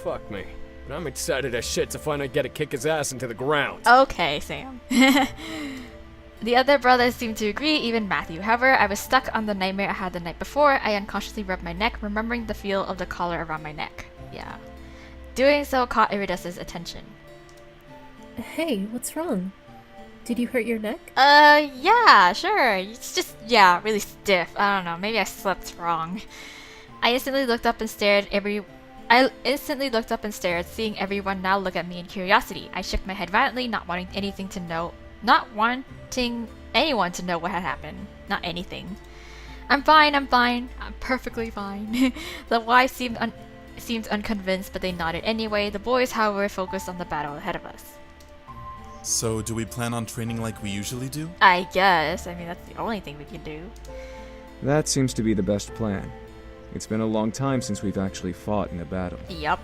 Speaker 7: fuck me. But I'm excited as shit to finally get to kick his ass into the ground.
Speaker 1: Okay, Sam. The other brothers seemed to agree, even Matthew. However, I was stuck on the nightmare I had the night before. I unconsciously rubbed my neck, remembering the feel of the collar around my neck. Yeah. Doing so caught Iridus's attention.
Speaker 11: Hey, what's wrong? Did you hurt your neck?
Speaker 1: Yeah, sure. It's just, really stiff. I don't know. Maybe I slept wrong. I instantly looked up and stared, seeing everyone now look at me in curiosity. I shook my head violently, not wanting anyone to know what had happened. Not anything. I'm fine. I'm perfectly fine. The wives seemed unconvinced, but they nodded anyway. The boys, however, focused on the battle ahead of us.
Speaker 12: So, do we plan on training like we usually do?
Speaker 1: I guess. I mean, that's the only thing we can do.
Speaker 10: That seems to be the best plan. It's been a long time since we've actually fought in a battle.
Speaker 1: Yup.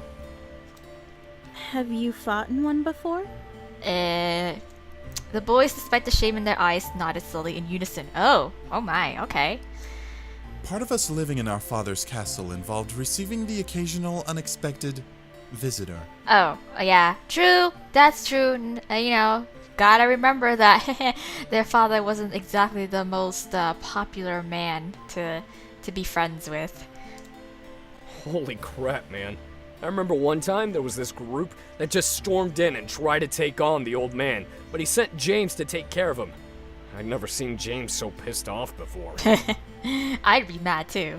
Speaker 2: Have you fought in one before?
Speaker 1: The boys, despite the shame in their eyes, nodded slowly in unison. Oh my, okay.
Speaker 12: Part of us living in our father's castle involved receiving the occasional unexpected visitor.
Speaker 1: Oh, yeah. True. That's true. Gotta remember that their father wasn't exactly the most popular man to be friends with.
Speaker 7: Holy crap, man. I remember one time there was this group that just stormed in and tried to take on the old man, but he sent James to take care of him. I'd never seen James so pissed off before.
Speaker 1: I'd be mad too.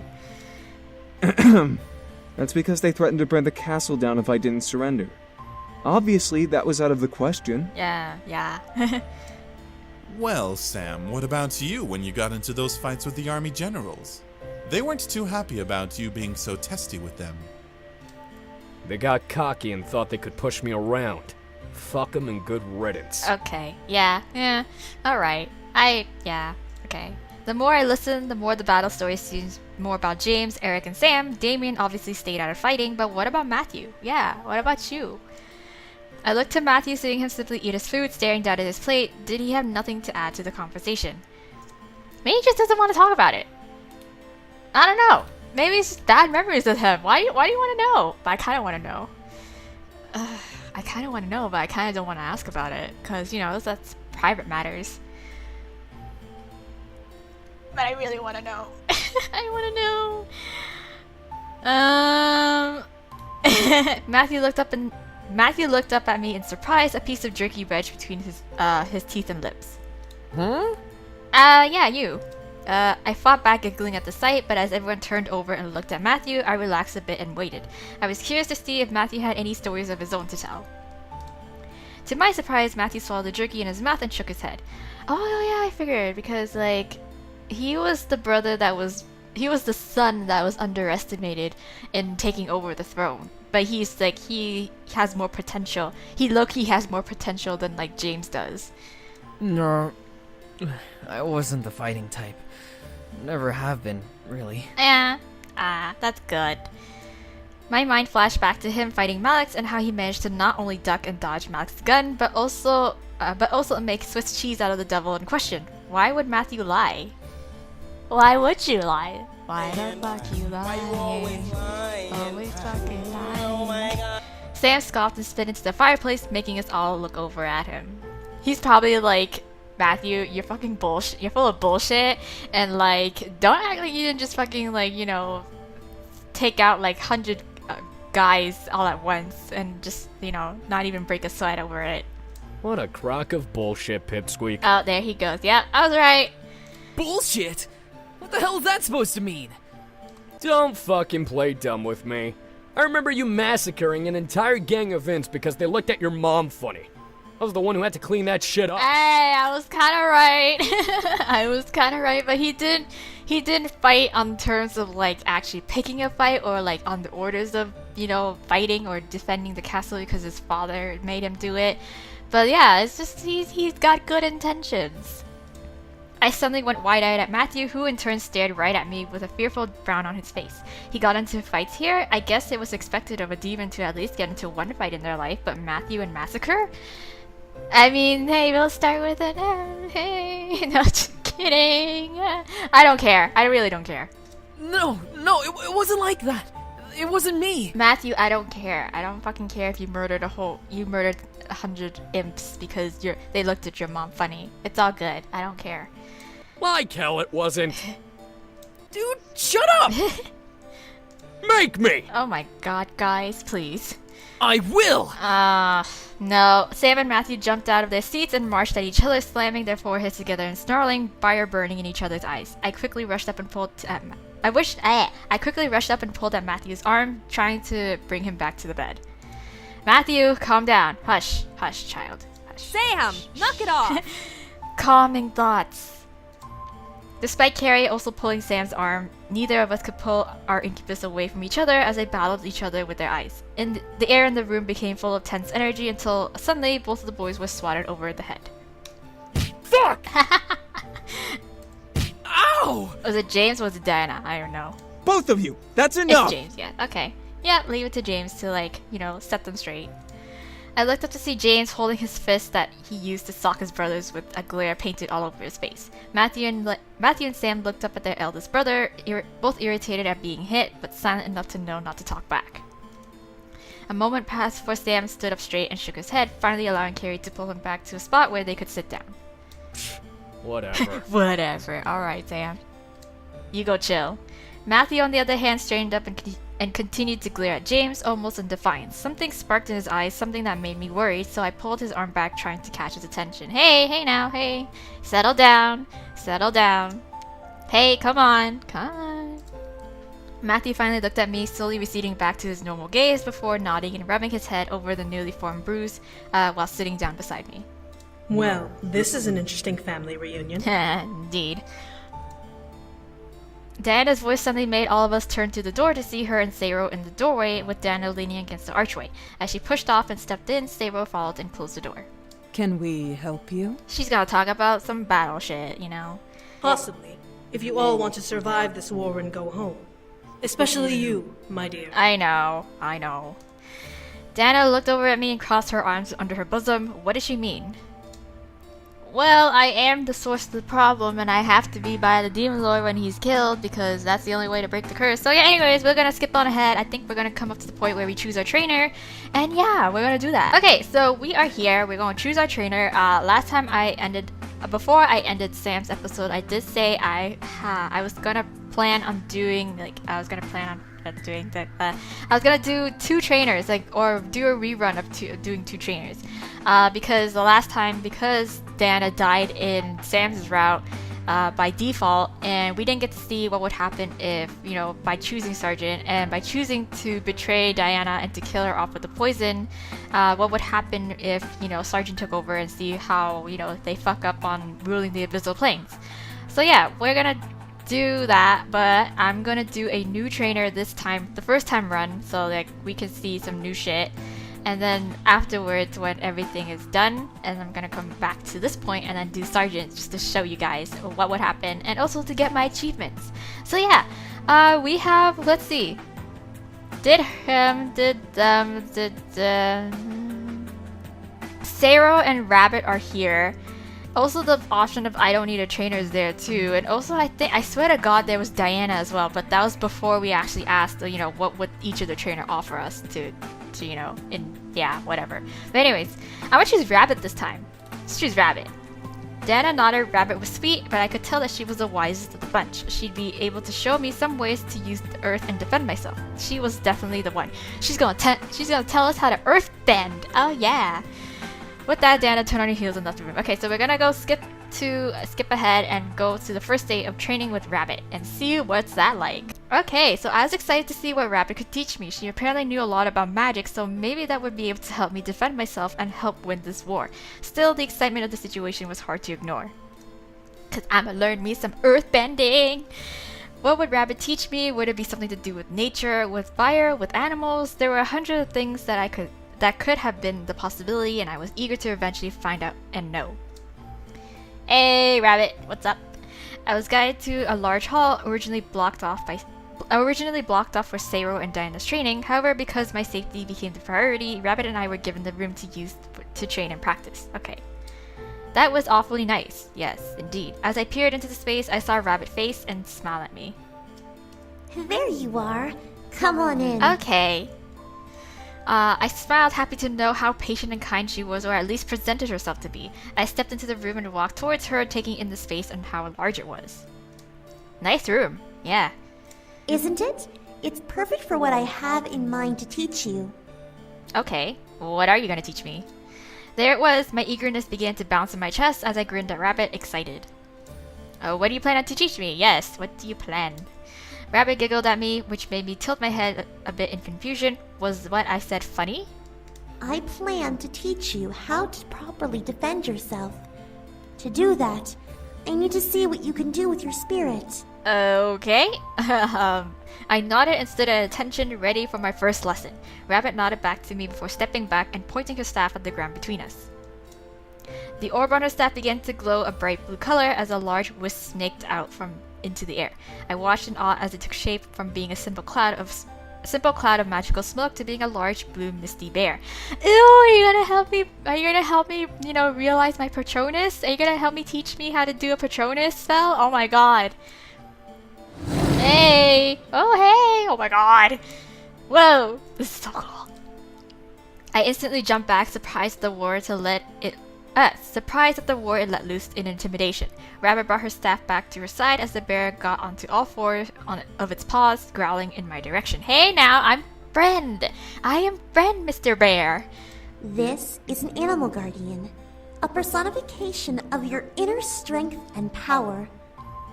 Speaker 10: That's because they threatened to burn the castle down if I didn't surrender. Obviously, that was out of the question.
Speaker 1: Yeah.
Speaker 12: Well, Sam, what about you when you got into those fights with the army generals? They weren't too happy about you being so testy with them.
Speaker 7: They got cocky and thought they could push me around. Fuck them and good riddance.
Speaker 1: Okay, yeah, alright. Okay. The more I listened, the more the battle story seems more about James, Eric, and Sam. Damien obviously stayed out of fighting, but what about Matthew? Yeah, what about you? I looked to Matthew, seeing him simply eat his food, staring down at his plate. Did he have nothing to add to the conversation? Maybe he just doesn't want to talk about it. I don't know. Maybe it's just bad memories with him. Why do you want to know? But I kind of want to know. I kind of want to know, but I kind of don't want to ask about it. Because, you know, that's private matters. But I really want to know. I want to know. Matthew looked up at me in surprise, a piece of jerky wedged between his teeth and lips.
Speaker 3: Huh?
Speaker 1: Yeah, you. I fought back, giggling at the sight, but as everyone turned over and looked at Matthew, I relaxed a bit and waited. I was curious to see if Matthew had any stories of his own to tell. To my surprise, Matthew swallowed the jerky in his mouth and shook his head. Oh yeah, I figured, because, like, he was the son that was underestimated in taking over the throne. But he's, like, he has more potential. He low-key has more potential than, like, James does.
Speaker 3: No, I wasn't the fighting type. Never have been, really.
Speaker 1: That's good. My mind flashed back to him fighting Malix and how he managed to not only duck and dodge Malix's gun, but also make Swiss cheese out of the devil in question. Why would Matthew lie? Why would you lie? Why the fuck you lying? Always fucking lying. Sam scoffed and spit into the fireplace, making us all look over at him. He's probably like, Matthew, you're fucking bullshit. You're full of bullshit, and like, don't act like you didn't just fucking, like, you know, take out like 100 guys all at once and just, you know, not even break a sweat over it.
Speaker 7: What a crock of bullshit, Pipsqueak.
Speaker 1: Oh, there he goes. Yep, I was right.
Speaker 3: Bullshit? What the hell is that supposed to mean?
Speaker 7: Don't fucking play dumb with me. I remember you massacring an entire gang of Vince because they looked at your mom funny. I was the one who had to clean that shit up.
Speaker 1: Hey, I was kind of right. I was kind of right, but he didn't fight on terms of like actually picking a fight or like on the orders of, you know, fighting or defending the castle because his father made him do it. But yeah, it's just he's got good intentions. I suddenly went wide-eyed at Matthew, who in turn stared right at me with a fearful frown on his face. He got into fights here. I guess it was expected of a demon to at least get into one fight in their life, but Matthew and Massacre? I mean, hey, we'll start with an hey. No, just kidding. I don't care. I really don't care.
Speaker 3: No, it wasn't like that. It wasn't me.
Speaker 1: Matthew, I don't care. I don't fucking care if you murdered 100 imps because they looked at your mom funny. It's all good. I don't care.
Speaker 7: Like hell it wasn't.
Speaker 3: Dude, shut up!
Speaker 7: Make me!
Speaker 1: Oh my god, guys, please.
Speaker 3: I will!
Speaker 1: No. Sam and Matthew jumped out of their seats and marched at each other, slamming their foreheads together and snarling, fire burning in each other's eyes. I quickly rushed up and pulled at Matthew's arm, trying to bring him back to the bed. Matthew, calm down. Hush, hush, child. Hush.
Speaker 2: Sam, knock it off!
Speaker 1: Calming thoughts. Despite Carrie also pulling Sam's arm, neither of us could pull our incubus away from each other as they battled each other with their eyes. The air in the room became full of tense energy until suddenly both of the boys were swatted over the head.
Speaker 7: Fuck!
Speaker 3: Ow!
Speaker 1: Was it James or was it Diana? I don't know.
Speaker 8: Both of you! That's enough!
Speaker 1: It's James, yeah. Okay. Yeah, leave it to James to, like, you know, set them straight. I looked up to see James holding his fist that he used to sock his brothers with a glare painted all over his face. Matthew and Sam looked up at their eldest brother, both irritated at being hit, but silent enough to know not to talk back. A moment passed before Sam stood up straight and shook his head, finally allowing Carrie to pull him back to a spot where they could sit down.
Speaker 7: Whatever.
Speaker 1: Whatever. Alright, Sam. You go chill. Matthew, on the other hand, straightened up and continued to glare at James, almost in defiance. Something sparked in his eyes, something that made me worried, so I pulled his arm back, trying to catch his attention. Hey now, hey. Settle down. Settle down. Hey, come on. Come on. Matthew finally looked at me, slowly receding back to his normal gaze before nodding and rubbing his head over the newly formed bruise while sitting down beside me.
Speaker 5: Well, this is an interesting family reunion.
Speaker 1: Indeed. Diana's voice suddenly made all of us turn to the door to see her and Seiro in the doorway, with Diana leaning against the archway. As she pushed off and stepped in, Seiro followed and closed the door.
Speaker 13: Can we help you?
Speaker 1: She's gotta talk about some battle shit, you know.
Speaker 5: Possibly, if you all want to survive this war and go home. Especially you, my dear.
Speaker 1: I know. Diana looked over at me and crossed her arms under her bosom. What did she mean? well, I am the source of the problem, and I have to be by the Demon Lord when he's killed, because that's the only way to break the curse. So yeah, anyways, we're gonna skip on ahead. I think we're gonna come up to the point where we choose our trainer, and yeah, we're gonna do that. Okay, so we are here. We're gonna choose our trainer. Last time before I ended Sam's episode, I did say I was gonna plan on doing, I was gonna do 2 trainers, or do a rerun of doing 2 trainers. Because the last time, because Diana died in Sam's route by default, and we didn't get to see what would happen if, by choosing Sergeant and by choosing to betray Diana and to kill her off with the poison, what would happen if, Sergeant took over, and see how, they fuck up on ruling the Abyssal Plains. So yeah, we're gonna do that, but I'm gonna do a new trainer this time, the first time run, so we can see some new shit. And then afterwards, when everything is done, and I'm gonna come back to this point and then do Sergeant, just to show you guys what would happen, and also to get my achievements. So yeah, we have, let's see, Saro and Rabbit are here. Also, the option of I don't need a trainer is there too, and also I swear to God there was Diana as well, but that was before we actually asked, what would each of the trainer offer us to whatever. But anyways, I'm gonna choose Rabbit this time. Let's choose Rabbit. Diana nodded. Rabbit was sweet, but I could tell that she was the wisest of the bunch. She'd be able to show me some ways to use the earth and defend myself. She was definitely the one. She's gonna tell us how to earth bend. Oh yeah. With that, Diana turned on her heels and left the room. Okay, so we're gonna go skip ahead and go to the first day of training with Rabbit and see what's that like. Okay, so I was excited to see what Rabbit could teach me. She apparently knew a lot about magic, so maybe that would be able to help me defend myself and help win this war. Still, the excitement of the situation was hard to ignore. Cause I'ma learn me some earth bending! What would Rabbit teach me? Would it be something to do with nature, with fire, with animals? There were 100 things that could have been the possibility, and I was eager to eventually find out and know. Hey, Rabbit, what's up? I was guided to a large hall originally blocked off for Saro and Diana's training. However, because my safety became the priority, Rabbit and I were given the room to use to train and practice. Okay. That was awfully nice. Yes, indeed. As I peered into the space, I saw Rabbit face and smile at me.
Speaker 4: There you are. Come on in.
Speaker 1: Okay. I smiled, happy to know how patient and kind she was, or at least presented herself to be. I stepped into the room and walked towards her, taking in the space and how large it was. Nice room. Yeah.
Speaker 4: Isn't it? It's perfect for what I have in mind to teach you.
Speaker 1: Okay. What are you going to teach me? There it was. My eagerness began to bounce in my chest as I grinned at Rabbit, excited. Oh, what do you plan on to teach me? Yes, what do you plan? Rabbit giggled at me, which made me tilt my head a bit in confusion. Was what I said funny?
Speaker 4: I plan to teach you how to properly defend yourself. To do that, I need to see what you can do with your spirit.
Speaker 1: Okay. I nodded and stood at attention, ready for my first lesson. Rabbit nodded back to me before stepping back and pointing her staff at the ground between us. The orb on her staff began to glow a bright blue color as a large wisp snaked out into the air. I watched in awe as it took shape from being a simple cloud of magical smoke to being a large blue misty bear. Ew, are you gonna help me? Are you gonna help me, realize my Patronus? Are you gonna help me teach me how to do a Patronus spell? Oh my god. Hey! Oh hey! Oh my god! Whoa! This is so cool. I instantly jumped back, surprised at the war it let loose in intimidation. Rabbit brought her staff back to her side as the bear got onto all fours of its paws, growling in my direction. Hey now, I am friend, Mr. Bear.
Speaker 4: This is an animal guardian, a personification of your inner strength and power.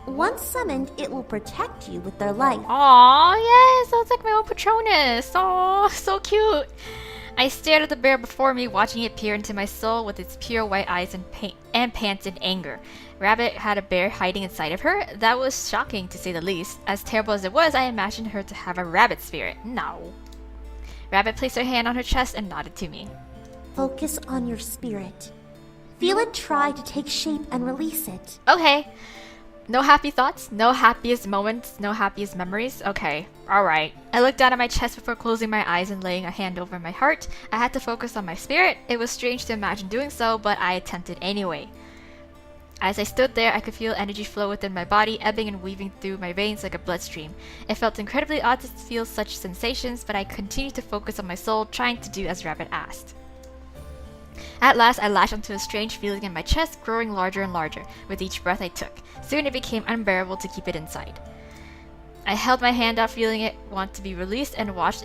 Speaker 4: Once summoned, it will protect you with their life.
Speaker 1: Aww, yes, sounds like my own Patronus. Aww, so cute. I stared at the bear before me, watching it peer into my soul with its pure white eyes and pants in anger. Rabbit had a bear hiding inside of her? That was shocking, to say the least. As terrible as it was, I imagined her to have a rabbit spirit. No. Rabbit placed her hand on her chest and nodded to me.
Speaker 4: Focus on your spirit. Feel it try to take shape and release it.
Speaker 1: Okay. No happy thoughts, no happiest moments, no happiest memories? Okay, alright. I looked down at my chest before closing my eyes and laying a hand over my heart. I had to focus on my spirit. It was strange to imagine doing so, but I attempted anyway. As I stood there, I could feel energy flow within my body, ebbing and weaving through my veins like a bloodstream. It felt incredibly odd to feel such sensations, but I continued to focus on my soul, trying to do as Rabbit asked. At last, I latched onto a strange feeling in my chest, growing larger and larger with each breath I took. Soon it became unbearable to keep it inside. I held my hand out, feeling it want to be released, and watched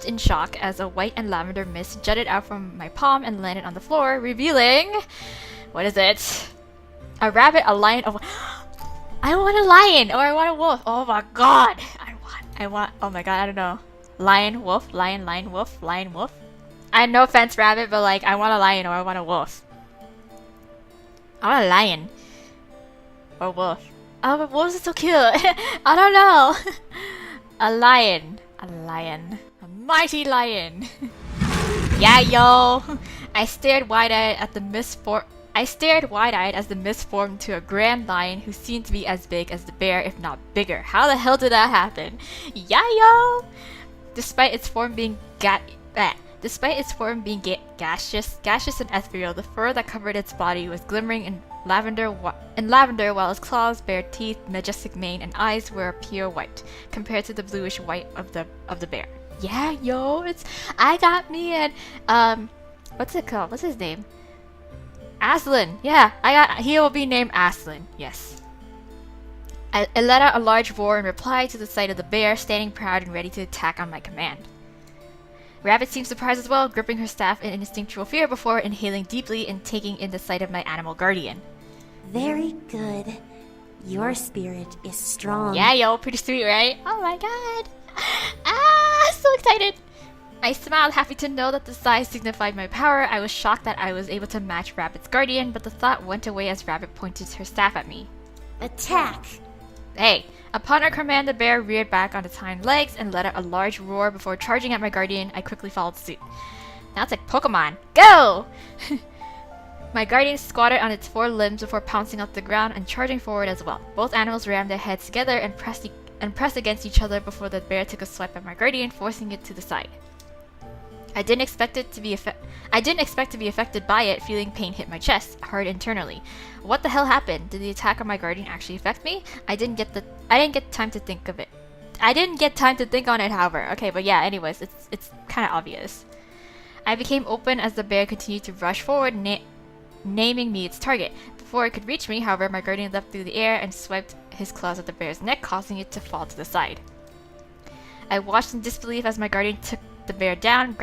Speaker 1: in shock as a white and lavender mist jutted out from my palm and landed on the floor, revealing... What is it? A rabbit, a lion, I want a lion, or I want a wolf. Oh my god! I want, oh my god, I don't know. Lion, wolf, lion, wolf, lion, wolf. No offense, rabbit, but like, I want a lion or I want a wolf. I want a lion. Or wolf. Oh, but wolves are so cute. I don't know. A lion. A lion. A mighty lion. Yeah, yo. I stared wide-eyed as the mist formed to a grand lion who seemed to be as big as the bear, if not bigger. How the hell did that happen? Yeah, yo. Despite its form being gaseous and ethereal, the fur that covered its body was glimmering in lavender, while its claws, bare teeth, majestic mane, and eyes were pure white, compared to the bluish white of the bear. Yeah, yo, I got me an what's it called? What's his name? Aslan. Yeah, he will be named Aslan. Yes. I let out a large roar in reply to the sight of the bear, standing proud and ready to attack on my command. Rabbit seemed surprised as well, gripping her staff in instinctual fear before inhaling deeply and taking in the sight of my animal guardian.
Speaker 4: Very good. Your spirit is strong.
Speaker 1: Yeah, yo, pretty sweet, right? Oh my god. So excited. I smiled, happy to know that the size signified my power. I was shocked that I was able to match Rabbit's guardian, but the thought went away as Rabbit pointed her staff at me.
Speaker 4: Attack!
Speaker 1: Hey! Upon our command, the bear reared back on its hind legs and let out a large roar before charging at my guardian. I quickly followed suit. Now it's like Pokemon. Go! My guardian squatted on its four limbs before pouncing off the ground and charging forward as well. Both animals rammed their heads together and pressed against each other before the bear took a swipe at my guardian, forcing it to the side. I didn't expect to be affected by it, feeling pain hit my chest, hard internally. What the hell happened? Did the attack on my guardian actually affect me? I didn't get time to think of it. I didn't get time to think on it, however. Okay, but yeah, anyways, it's kind of obvious. I became open as the bear continued to rush forward, naming me its target. Before it could reach me, however, my guardian leapt through the air and swiped his claws at the bear's neck, causing it to fall to the side. I watched in disbelief as my guardian took the bear down,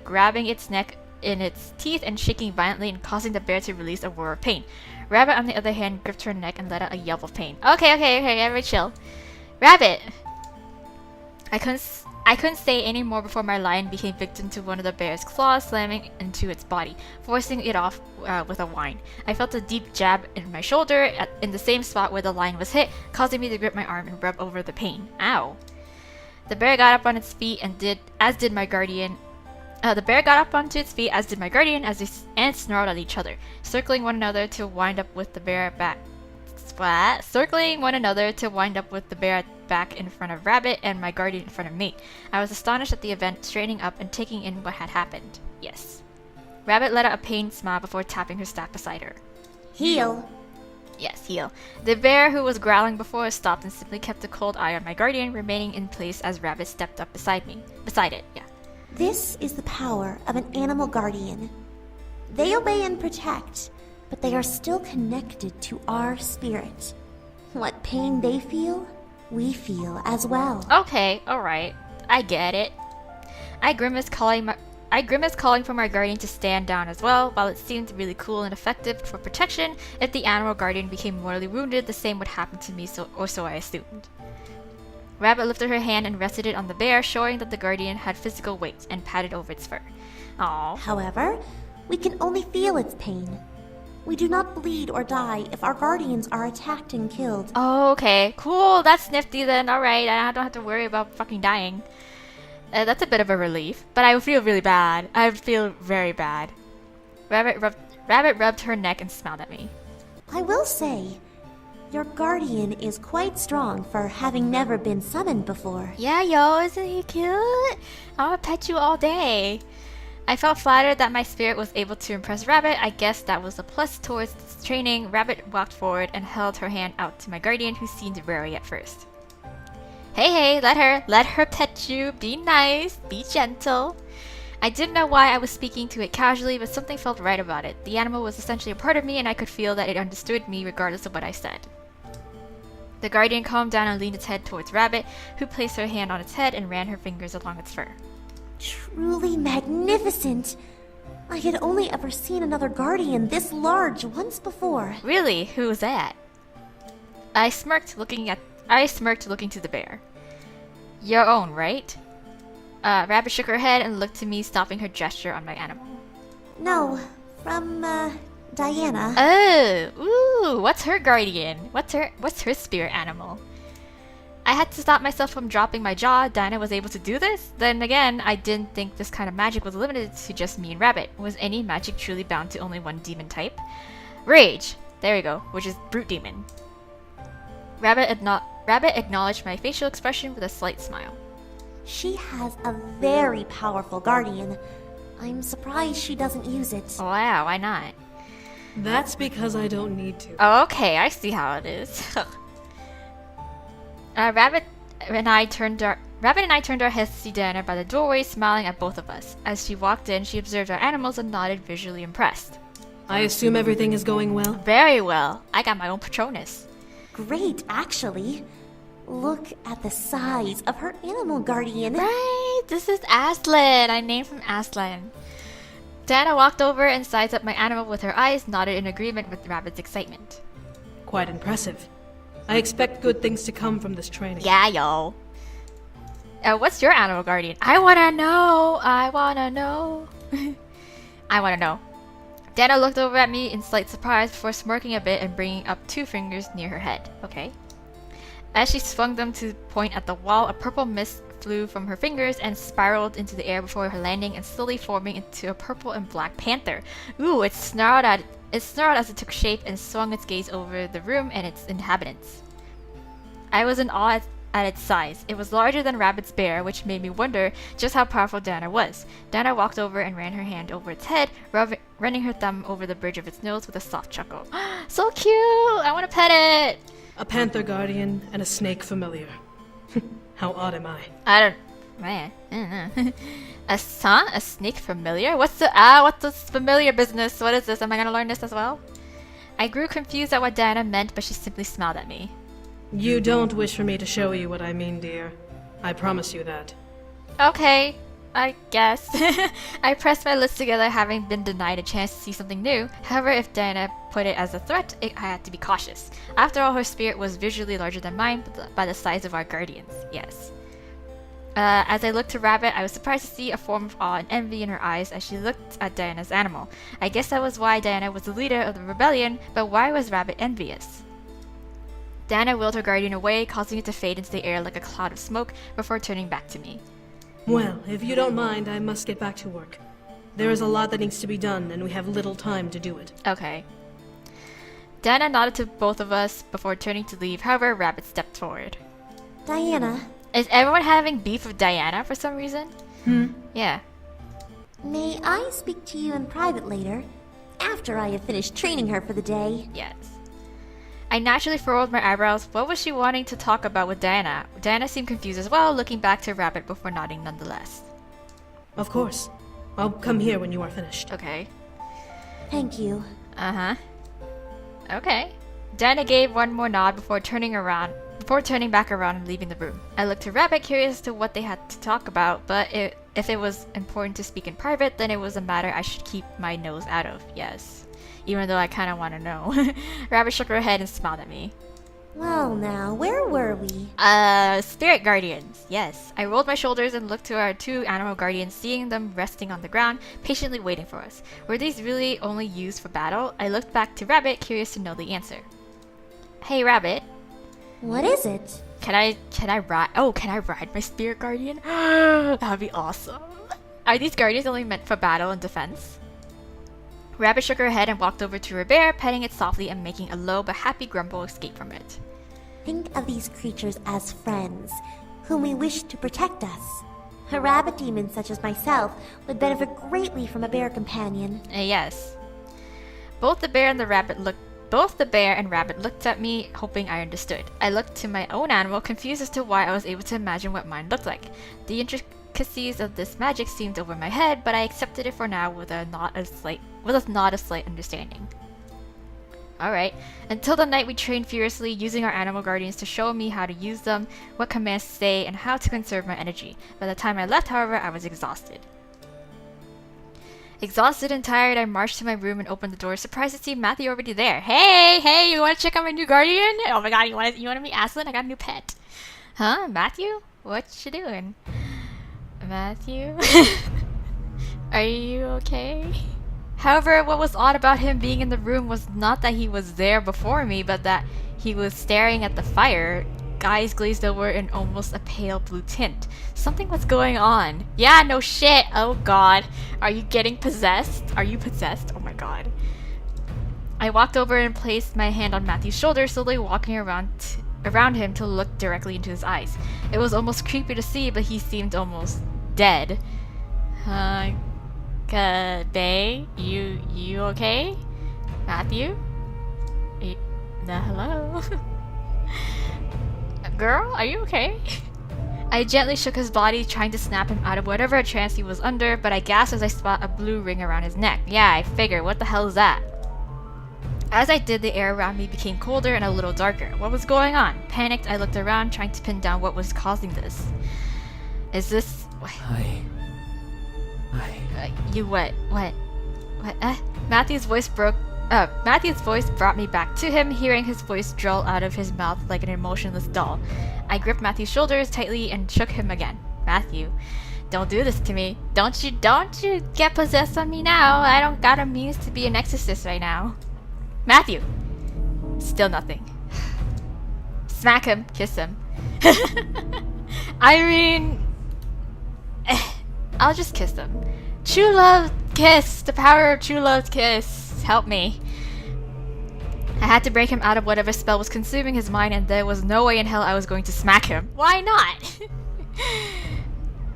Speaker 1: grabbing its neck in its teeth and shaking violently and causing the bear to release a roar of pain. Rabbit, on the other hand, gripped her neck and let out a yelp of pain. Okay, everybody chill. Rabbit! I couldn't say any more before my lion became victim to one of the bear's claws, slamming into its body, forcing it off with a whine. I felt a deep jab in my shoulder in the same spot where the lion was hit, causing me to grip my arm and rub over the pain. Ow. The bear got up on its feet as did my guardian, and snarled at each other, circling one another to wind up with the bear back in front of Rabbit and my guardian in front of me. I was astonished at the event, straightening up and taking in what had happened. Yes. Rabbit let out a pained smile before tapping her staff beside her.
Speaker 4: Heal.
Speaker 1: Yes, heal. The bear, who was growling before, stopped and simply kept a cold eye on my guardian, remaining in place as Rabbit stepped up beside it, yeah.
Speaker 4: This is the power of an animal guardian. They obey and protect, but they are still connected to our spirit. What pain they feel, we feel as well.
Speaker 1: Okay, alright. I get it. I grimaced, calling for my guardian to stand down as well. While it seemed really cool and effective for protection, if the animal guardian became mortally wounded, the same would happen to me, so I assumed. Rabbit lifted her hand and rested it on the bear, showing that the guardian had physical weight, and patted over its fur. Aww.
Speaker 4: However, we can only feel its pain. We do not bleed or die if our guardians are attacked and killed.
Speaker 1: Oh, okay. Cool, that's nifty then. Alright, I don't have to worry about fucking dying. That's a bit of a relief, but I would feel really bad. I would feel very bad. Rabbit rubbed her neck and smiled at me.
Speaker 4: I will say, your guardian is quite strong for having never been summoned before.
Speaker 1: Yeah, yo, isn't he cute? I want to pet you all day. I felt flattered that my spirit was able to impress Rabbit. I guess that was a plus towards this training. Rabbit walked forward and held her hand out to my guardian, who seemed wary at first. Hey, let her pet you. Be nice, be gentle. I didn't know why I was speaking to it casually, but something felt right about it. The animal was essentially a part of me, and I could feel that it understood me regardless of what I said. The guardian calmed down and leaned its head towards Rabbit, who placed her hand on its head and ran her fingers along its fur.
Speaker 4: Truly magnificent. I had only ever seen another guardian this large once before.
Speaker 1: Really? Who was that? I smirked, looking to the bear. Your own, right? Rabbit shook her head and looked to me, stopping her gesture on my animal.
Speaker 4: No, from, Diana.
Speaker 1: Oh, ooh, what's her guardian? What's her spirit animal? I had to stop myself from dropping my jaw. Diana was able to do this? Then again, I didn't think this kind of magic was limited to just me and Rabbit. Was any magic truly bound to only one demon type? Rage! There we go, which is brute demon. Rabbit acknowledged my facial expression with a slight smile.
Speaker 4: She has a very powerful guardian. I'm surprised she doesn't use it.
Speaker 1: Wow, why not?
Speaker 5: That's because I don't need to.
Speaker 1: Oh, okay, I see how it is. Rabbit and I turned our heads to see Diana by the doorway, smiling at both of us. As she walked in, she observed our animals and nodded, visually impressed.
Speaker 5: I assume everything is going well?
Speaker 1: Very well. I got my own Patronus.
Speaker 4: Great, actually. Look at the size of her animal guardian.
Speaker 1: Right, this is Aslan. I named him Aslan. Diana walked over and sized up my animal with her eyes, nodded in agreement with Rabbit's excitement.
Speaker 5: Quite impressive. I expect good things to come from this training.
Speaker 1: Yeah, yo. What's your animal guardian? I wanna know. I wanna know. Diana looked over at me in slight surprise before smirking a bit and bringing up 2 fingers near her head. Okay. As she swung them to point at the wall, a purple mist flew from her fingers and spiraled into the air before her landing and slowly forming into a purple and black panther. Ooh, it snarled as it took shape and swung its gaze over the room and its inhabitants. I was in awe at its size. It was larger than Rabbit's bear, which made me wonder just how powerful Diana was. Diana walked over and ran her hand over its head, running her thumb over the bridge of its nose with a soft chuckle. So cute! I want to pet it!
Speaker 5: A panther guardian and a snake familiar. How odd am I?
Speaker 1: I don't know. A snake familiar? What's this familiar business? What is this? Am I gonna learn this as well? I grew confused at what Diana meant, but she simply smiled at me.
Speaker 5: You don't wish for me to show you what I mean, dear. I promise you that.
Speaker 1: Okay, I guess. I pressed my lips together, having been denied a chance to see something new. However, if Diana put it as a threat, I had to be cautious. After all, her spirit was visually larger than mine, by the size of our guardians. Yes. As I looked to Rabbit, I was surprised to see a form of awe and envy in her eyes as she looked at Diana's animal. I guess that was why Diana was the leader of the rebellion, but why was Rabbit envious? Diana wheeled her guardian away, causing it to fade into the air like a cloud of smoke before turning back to me.
Speaker 5: Well, if you don't mind, I must get back to work. There is a lot that needs to be done, and we have little time to do it.
Speaker 1: Okay. Diana nodded to both of us before turning to leave. However, Rabbit stepped forward.
Speaker 4: Diana.
Speaker 1: Is everyone having beef with Diana for some reason? Yeah.
Speaker 4: May I speak to you in private later, after I have finished training her for the day?
Speaker 1: Yes. I naturally furrowed my eyebrows. What was she wanting to talk about with Diana? Diana seemed confused as well, looking back to Rabbit before nodding nonetheless.
Speaker 5: Of course. I'll come here when you are finished.
Speaker 1: Okay.
Speaker 4: Thank you.
Speaker 1: Uh-huh. Okay. Diana gave one more nod before turning back around and leaving the room. I looked to Rabbit, curious as to what they had to talk about, but if it was important to speak in private, then it was a matter I should keep my nose out of. Yes. Even though I kind of want to know. Rabbit shook her head and smiled at me.
Speaker 4: Well now, where were we?
Speaker 1: Spirit guardians. Yes. I rolled my shoulders and looked to our 2 animal guardians, seeing them resting on the ground, patiently waiting for us. Were these really only used for battle? I looked back to Rabbit, curious to know the answer. Hey, Rabbit.
Speaker 4: What is it?
Speaker 1: Can I ride my spirit guardian? That'd be awesome. Are these guardians only meant for battle and defense? Rabbit shook her head and walked over to her bear, petting it softly and making a low but happy grumble escape from it.
Speaker 4: Think of these creatures as friends, whom we wish to protect us. A rabbit demon such as myself would benefit greatly from a bear companion.
Speaker 1: Yes. Both the bear and rabbit looked at me, hoping I understood. I looked to my own animal, confused as to why I was able to imagine what mine looked like. The intricacies of this magic seemed over my head, but I accepted it for now with a not a slight understanding. Alright. Until the night we trained furiously, using our animal guardians to show me how to use them, what commands to say, and how to conserve my energy. By the time I left, however, I was exhausted. Exhausted and tired, I marched to my room and opened the door, surprised to see Matthew already there. Hey, you want to check out my new guardian? Oh my god, you want to meet Aslan? I got a new pet. Huh, Matthew? What you doing? Matthew? Are you okay? However, what was odd about him being in the room was not that he was there before me, but that he was staring at the fire, eyes glazed over in almost a pale blue tint. Something was going on. Yeah, no shit. Oh god. Are you getting possessed? Are you possessed? Oh my god. I walked over and placed my hand on Matthew's shoulder, slowly walking around him to look directly into his eyes. It was almost creepy to see, but he seemed almost dead. Bae, you okay? Matthew? Hello? Girl, are you okay? I gently shook his body, trying to snap him out of whatever trance he was under, but I gasped as I spot a blue ring around his neck. Yeah, I figured. What the hell is that? As I did, the air around me became colder and a little darker. What was going on? Panicked, I looked around, trying to pin down what was causing this. Is this...
Speaker 3: Hi.
Speaker 1: You what? What? Matthew's voice brought me back to him, hearing his voice drawl out of his mouth like an emotionless doll. I gripped Matthew's shoulders tightly and shook him again. Matthew, don't do this to me. Don't you get possessed on me now. I don't got a means to be an exorcist right now. Matthew! Still nothing. Smack him. Kiss him. I mean... I'll just kiss him. True love kiss! The power of true love's kiss. Help me. I had to break him out of whatever spell was consuming his mind, and there was no way in hell I was going to smack him. Why not?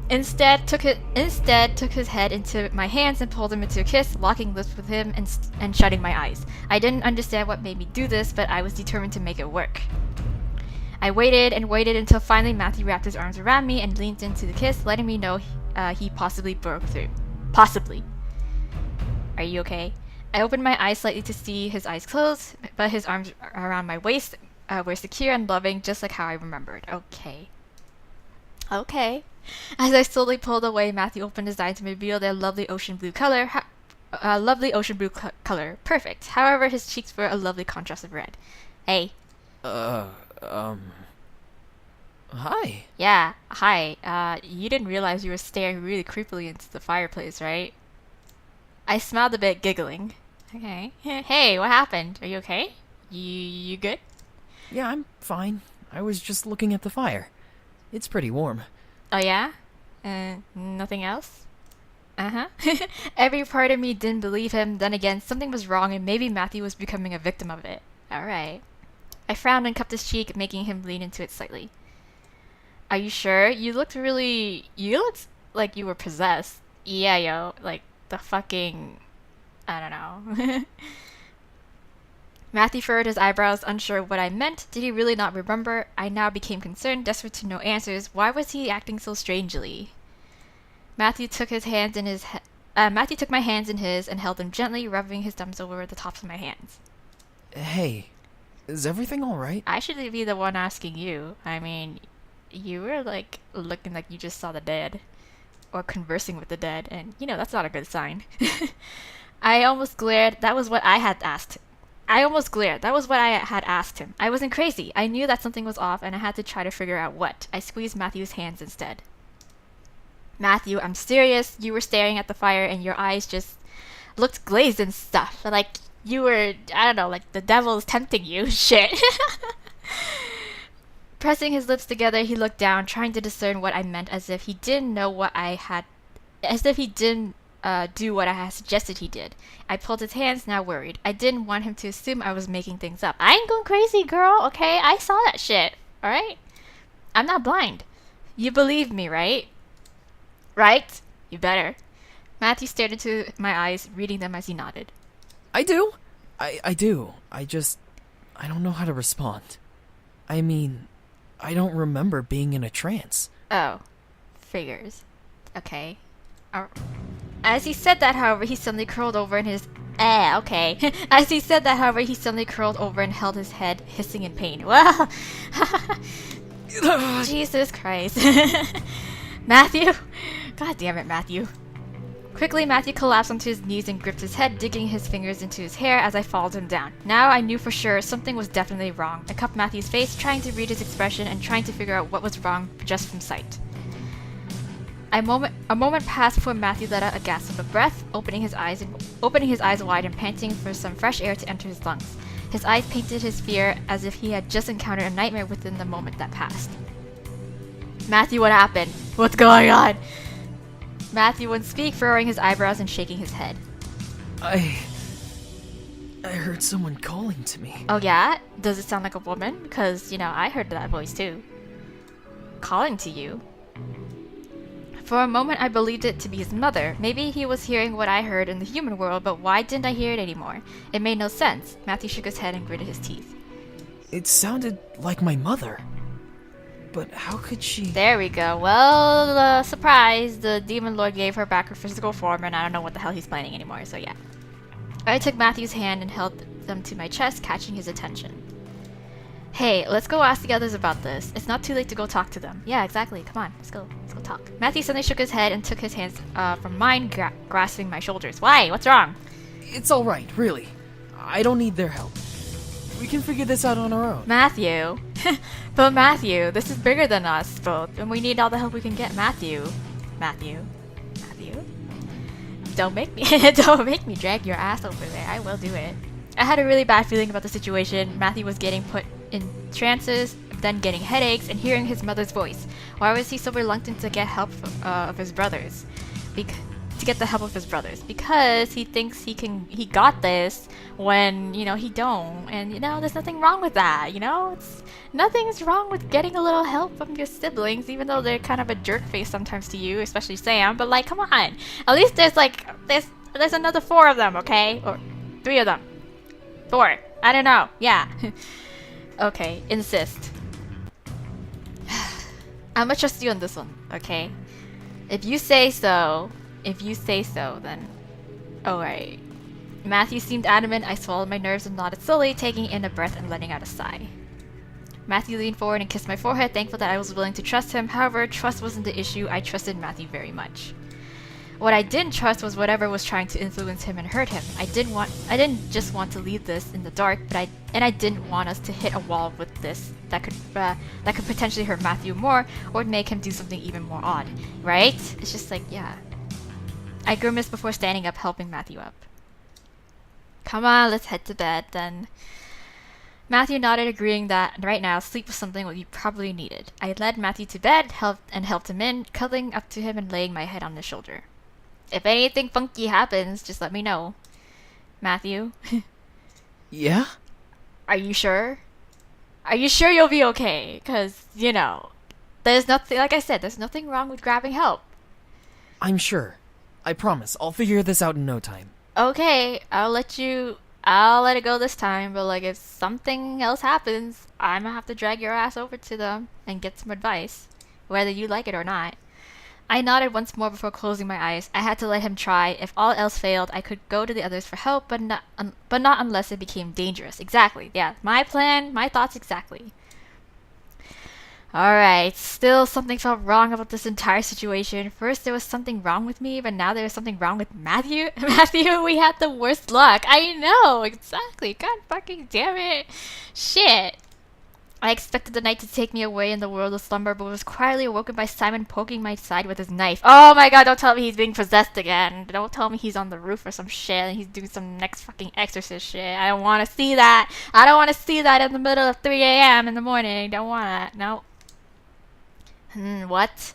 Speaker 1: Instead took his head into my hands and pulled him into a kiss, locking lips with him and shutting my eyes. I didn't understand what made me do this, but I was determined to make it work. I waited and waited until finally Matthew wrapped his arms around me and leaned into the kiss, letting me know he possibly broke through. Possibly. Are you okay? I opened my eyes slightly to see his eyes closed, but his arms around my waist were secure and loving, just like how I remembered. Okay. Okay. As I slowly pulled away, Matthew opened his eyes to reveal their lovely ocean blue color. Perfect. However, his cheeks were a lovely contrast of red. Hey.
Speaker 3: Hi.
Speaker 1: Yeah, hi. You didn't realize you were staring really creepily into the fireplace, right? I smiled a bit, giggling. Okay. Hey, what happened? Are you okay? You good?
Speaker 3: Yeah, I'm fine. I was just looking at the fire. It's pretty warm.
Speaker 1: Oh yeah? Nothing else? Uh-huh. Every part of me didn't believe him. Then again, something was wrong and maybe Matthew was becoming a victim of it. Alright. I frowned and cupped his cheek, making him lean into it slightly. Are you sure? You looked like you were possessed. Yeah, yo. Like, the fucking... I don't know. Matthew furrowed his eyebrows, unsure what I meant. Did he really not remember? I now became concerned, desperate to know answers. Why was he acting so strangely? Matthew took my hands in his and held them gently, rubbing his thumbs over the tops of my hands.
Speaker 3: Hey, is everything alright?
Speaker 1: I should be the one asking you. I mean, you were like looking like you just saw the dead. Or conversing with the dead, and you know, that's not a good sign. I almost glared. That was what I had asked. I almost glared. That was what I had asked him. I wasn't crazy. I knew that something was off, and I had to try to figure out what. I squeezed Matthew's hands instead. Matthew, I'm serious. You were staring at the fire, and your eyes just looked glazed and stuff. Like you were, I don't know, like the devil is tempting you. Shit. Pressing his lips together, he looked down, trying to discern what I meant, as if he didn't know what I had... As if he didn't do what I had suggested he did. I pulled his hands, now worried. I didn't want him to assume I was making things up. I ain't going crazy, girl, okay? I saw that shit, alright? I'm not blind. You believe me, right? Right? You better. Matthew stared into my eyes, reading them as he nodded.
Speaker 3: I do. I do. I don't know how to respond. I mean, I don't remember being in a trance.
Speaker 1: Oh. Figures. Okay. As he said that, however, he suddenly curled over in his... okay. As he said that, however, he suddenly curled over and held his head, hissing in pain. Well... Jesus Christ. Matthew? God damn it, Matthew. Quickly, Matthew collapsed onto his knees and gripped his head, digging his fingers into his hair as I followed him down. Now I knew for sure something was definitely wrong. I cupped Matthew's face, trying to read his expression and trying to figure out what was wrong just from sight. A moment passed before Matthew let out a gasp of breath, opening his eyes wide and panting for some fresh air to enter his lungs. His eyes painted his fear as if he had just encountered a nightmare within the moment that passed. Matthew, what happened? What's going on? Matthew wouldn't speak, furrowing his eyebrows and shaking his head.
Speaker 3: I heard someone calling to me.
Speaker 1: Oh yeah? Does it sound like a woman? Because, I heard that voice too. Calling to you? For a moment I believed it to be his mother. Maybe he was hearing what I heard in the human world, but why didn't I hear it anymore? It made no sense. Matthew shook his head and gritted his teeth.
Speaker 3: It sounded like my mother. But how could she...
Speaker 1: There we go. Well, surprise, the demon lord gave her back her physical form, and I don't know what the hell he's planning anymore, so yeah. I took Matthew's hand and held them to my chest, catching his attention. Hey, let's go ask the others about this. It's not too late to go talk to them. Yeah, exactly. Come on, let's go talk. Matthew suddenly shook his head and took his hands from mine, grasping my shoulders. Why? What's wrong?
Speaker 3: It's alright, really. I don't need their help. We can figure this out on our own.
Speaker 1: Matthew. But Matthew, this is bigger than us both, and we need all the help we can get. Matthew. Don't make me drag your ass over there. I will do it. I had a really bad feeling about the situation. Matthew was getting put in trances, then getting headaches, and hearing his mother's voice. Why was he so reluctant to get help of his brothers? To get the help of his brothers? Because he thinks he got this when, he don't. And, there's nothing wrong with that, nothing's wrong with getting a little help from your siblings, even though they're kind of a jerk face sometimes to you, especially Sam. But, come on. At least there's another 4 of them, okay? Or 3 of them. 4. I don't know. Yeah. Okay, insist. I'm gonna trust you on this one, okay? If you say so, then... Alright. Matthew seemed adamant. I swallowed my nerves and nodded slowly, taking in a breath and letting out a sigh. Matthew leaned forward and kissed my forehead, thankful that I was willing to trust him. However, trust wasn't the issue. I trusted Matthew very much. What I didn't trust was whatever was trying to influence him and hurt him. I didn't just want to leave this in the dark, but I didn't want us to hit a wall with this that could potentially hurt Matthew more or make him do something even more odd, right? It's just yeah. I grimaced before standing up, helping Matthew up. Come on, let's head to bed then. Matthew nodded, agreeing that right now sleep was something what he probably needed. I led Matthew to bed, helped him in, cuddling up to him and laying my head on his shoulder. If anything funky happens, just let me know. Matthew?
Speaker 3: Yeah?
Speaker 1: Are you sure? Are you sure you'll be okay? Because, there's nothing, like I said, there's nothing wrong with grabbing help.
Speaker 3: I'm sure. I promise. I'll figure this out in no time.
Speaker 1: Okay, I'll let it go this time, but if something else happens, I'm gonna have to drag your ass over to them and get some advice, whether you like it or not. I nodded once more before closing my eyes. I had to let him try. If all else failed, I could go to the others for help, but not unless it became dangerous. Exactly. Yeah, my plan, my thoughts exactly. Alright, still something felt wrong about this entire situation. First there was something wrong with me, but now there's something wrong with Matthew. Matthew, we had the worst luck. I know, exactly. God fucking damn it. Shit. I expected the night to take me away in the world of slumber, but was quietly awoken by Simon poking my side with his knife. Oh my god, don't tell me he's being possessed again. Don't tell me he's on the roof or some shit and he's doing some next fucking exorcist shit. I don't want to see that. I don't want to see that in the middle of 3 a.m. in the morning. Don't want that. No. What?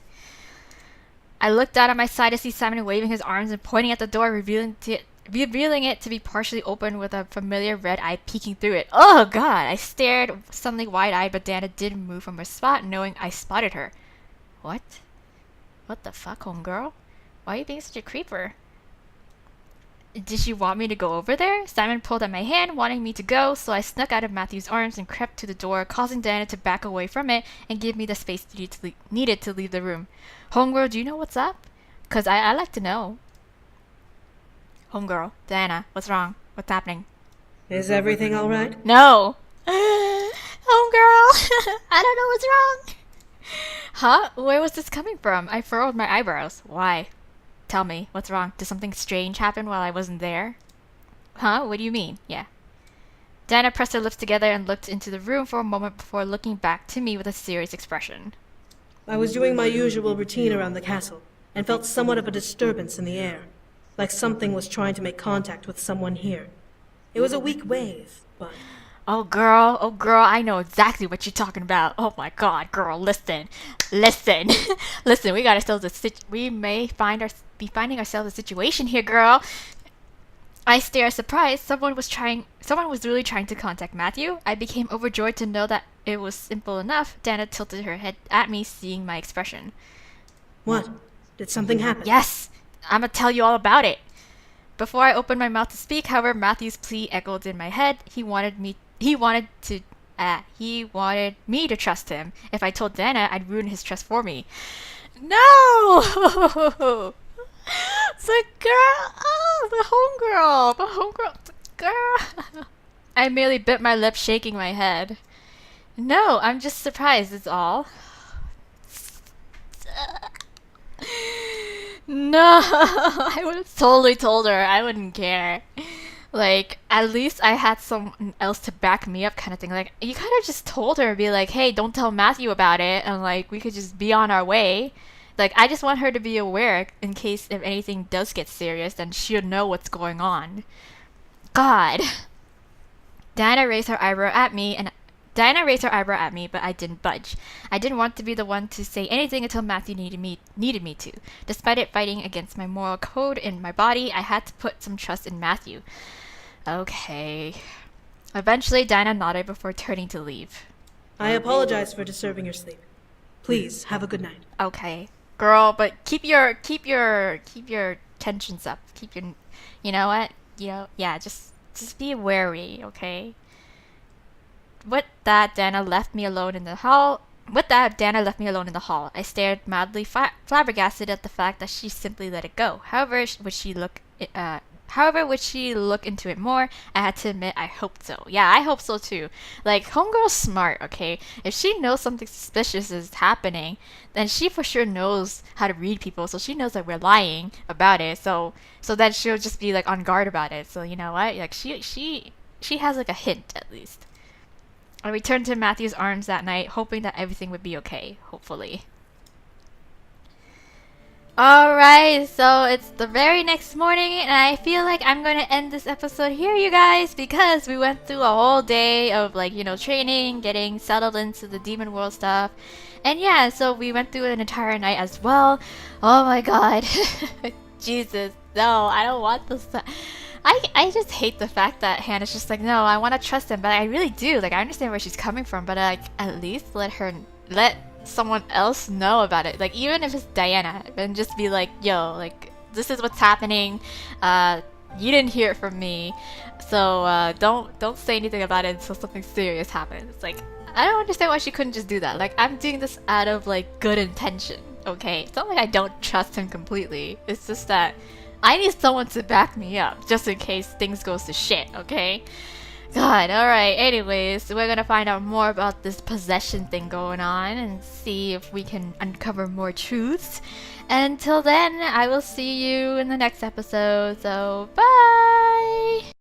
Speaker 1: I looked down at my side to see Simon waving his arms and pointing at the door, revealing it to be partially open with a familiar red eye peeking through it. Oh god! I stared, suddenly wide-eyed, but Dana didn't move from her spot, knowing I spotted her. What? What the fuck, homegirl? Why are you being such a creeper? Did she want me to go over there? Simon pulled at my hand, wanting me to go, so I snuck out of Matthew's arms and crept to the door, causing Diana to back away from it and give me the space needed to leave the room. Homegirl, do you know what's up? 'Cause I like to know. Homegirl, Diana, what's wrong? What's happening?
Speaker 5: Is everything alright?
Speaker 1: No! Homegirl! I don't know what's wrong! Huh? Where was this coming from? I furrowed my eyebrows. Why? Tell me, what's wrong? Did something strange happen while I wasn't there? Huh? What do you mean? Yeah. Diana pressed her lips together and looked into the room for a moment before looking back to me with a serious expression.
Speaker 5: I was doing my usual routine around the castle, and felt somewhat of a disturbance in the air, like something was trying to make contact with someone here. It was a weak wave, but...
Speaker 1: Oh girl, I know exactly what you're talking about. Oh my god, girl, listen. Listen, we got ourselves we may be finding ourselves a situation here, girl. I stare surprised. Someone was really trying to contact Matthew. I became overjoyed to know that it was simple enough. Dana tilted her head at me, seeing my expression.
Speaker 5: What? Did something happen?
Speaker 1: Yes, I'm gonna tell you all about it. Before I opened my mouth to speak, however, Matthew's plea echoed in my head. He wanted me to trust him. If I told Dana, I'd ruin his trust for me. No! The homegirl, girl. I merely bit my lip, shaking my head. No, I'm just surprised, is all. No, I would have totally told her. I wouldn't care. Like, at least I had someone else to back me up, kind of thing. Like, you could have just told her, be like, hey, don't tell Matthew about it, and like, we could just be on our way. Like, I just want her to be aware in case if anything does get serious, then she'll know what's going on. God. Diana raised her eyebrow at me, but I didn't budge. I didn't want to be the one to say anything until Matthew needed me to. Despite it fighting against my moral code in my body, I had to put some trust in Matthew. Okay. Eventually, Diana nodded before turning to leave.
Speaker 5: I apologize for disturbing your sleep. Please, have a good night.
Speaker 1: Okay. Girl, but keep your tensions up. You know what? Yeah, just be wary, okay? With that, Dana left me alone in the hall. I stared madly flabbergasted at the fact that she simply let it go. However, would she look into it more? I had to admit, I hoped so. Yeah, I hope so too. Like, homegirl's smart, okay? If she knows something suspicious is happening, then she for sure knows how to read people, so she knows that we're lying about it. So then she'll just be like on guard about it. So you know what? Like she has like a hint at least. I returned to Matthew's arms that night, hoping that everything would be okay. Hopefully. Alright, so it's the very next morning, and I feel like I'm going to end this episode here, you guys, because we went through a whole day of, like, training, getting settled into the demon world stuff. And yeah, so we went through an entire night as well. Oh my god. Jesus, no, I don't want this. I just hate the fact that Hannah's just like, no, I want to trust him, but I really do. Like, I understand where she's coming from, but like, at least let someone else know about it. Like, even if it's Diana, and just be like, yo, like, this is what's happening. You didn't hear it from me, so don't say anything about it until something serious happens. It's like, I don't understand why she couldn't just do that. Like, I'm doing this out of like good intention. Okay, it's not like I don't trust him completely. It's just that I need someone to back me up, just in case things goes to shit, okay? God, alright, anyways, we're gonna find out more about this possession thing going on and see if we can uncover more truths. Until then, I will see you in the next episode, so bye!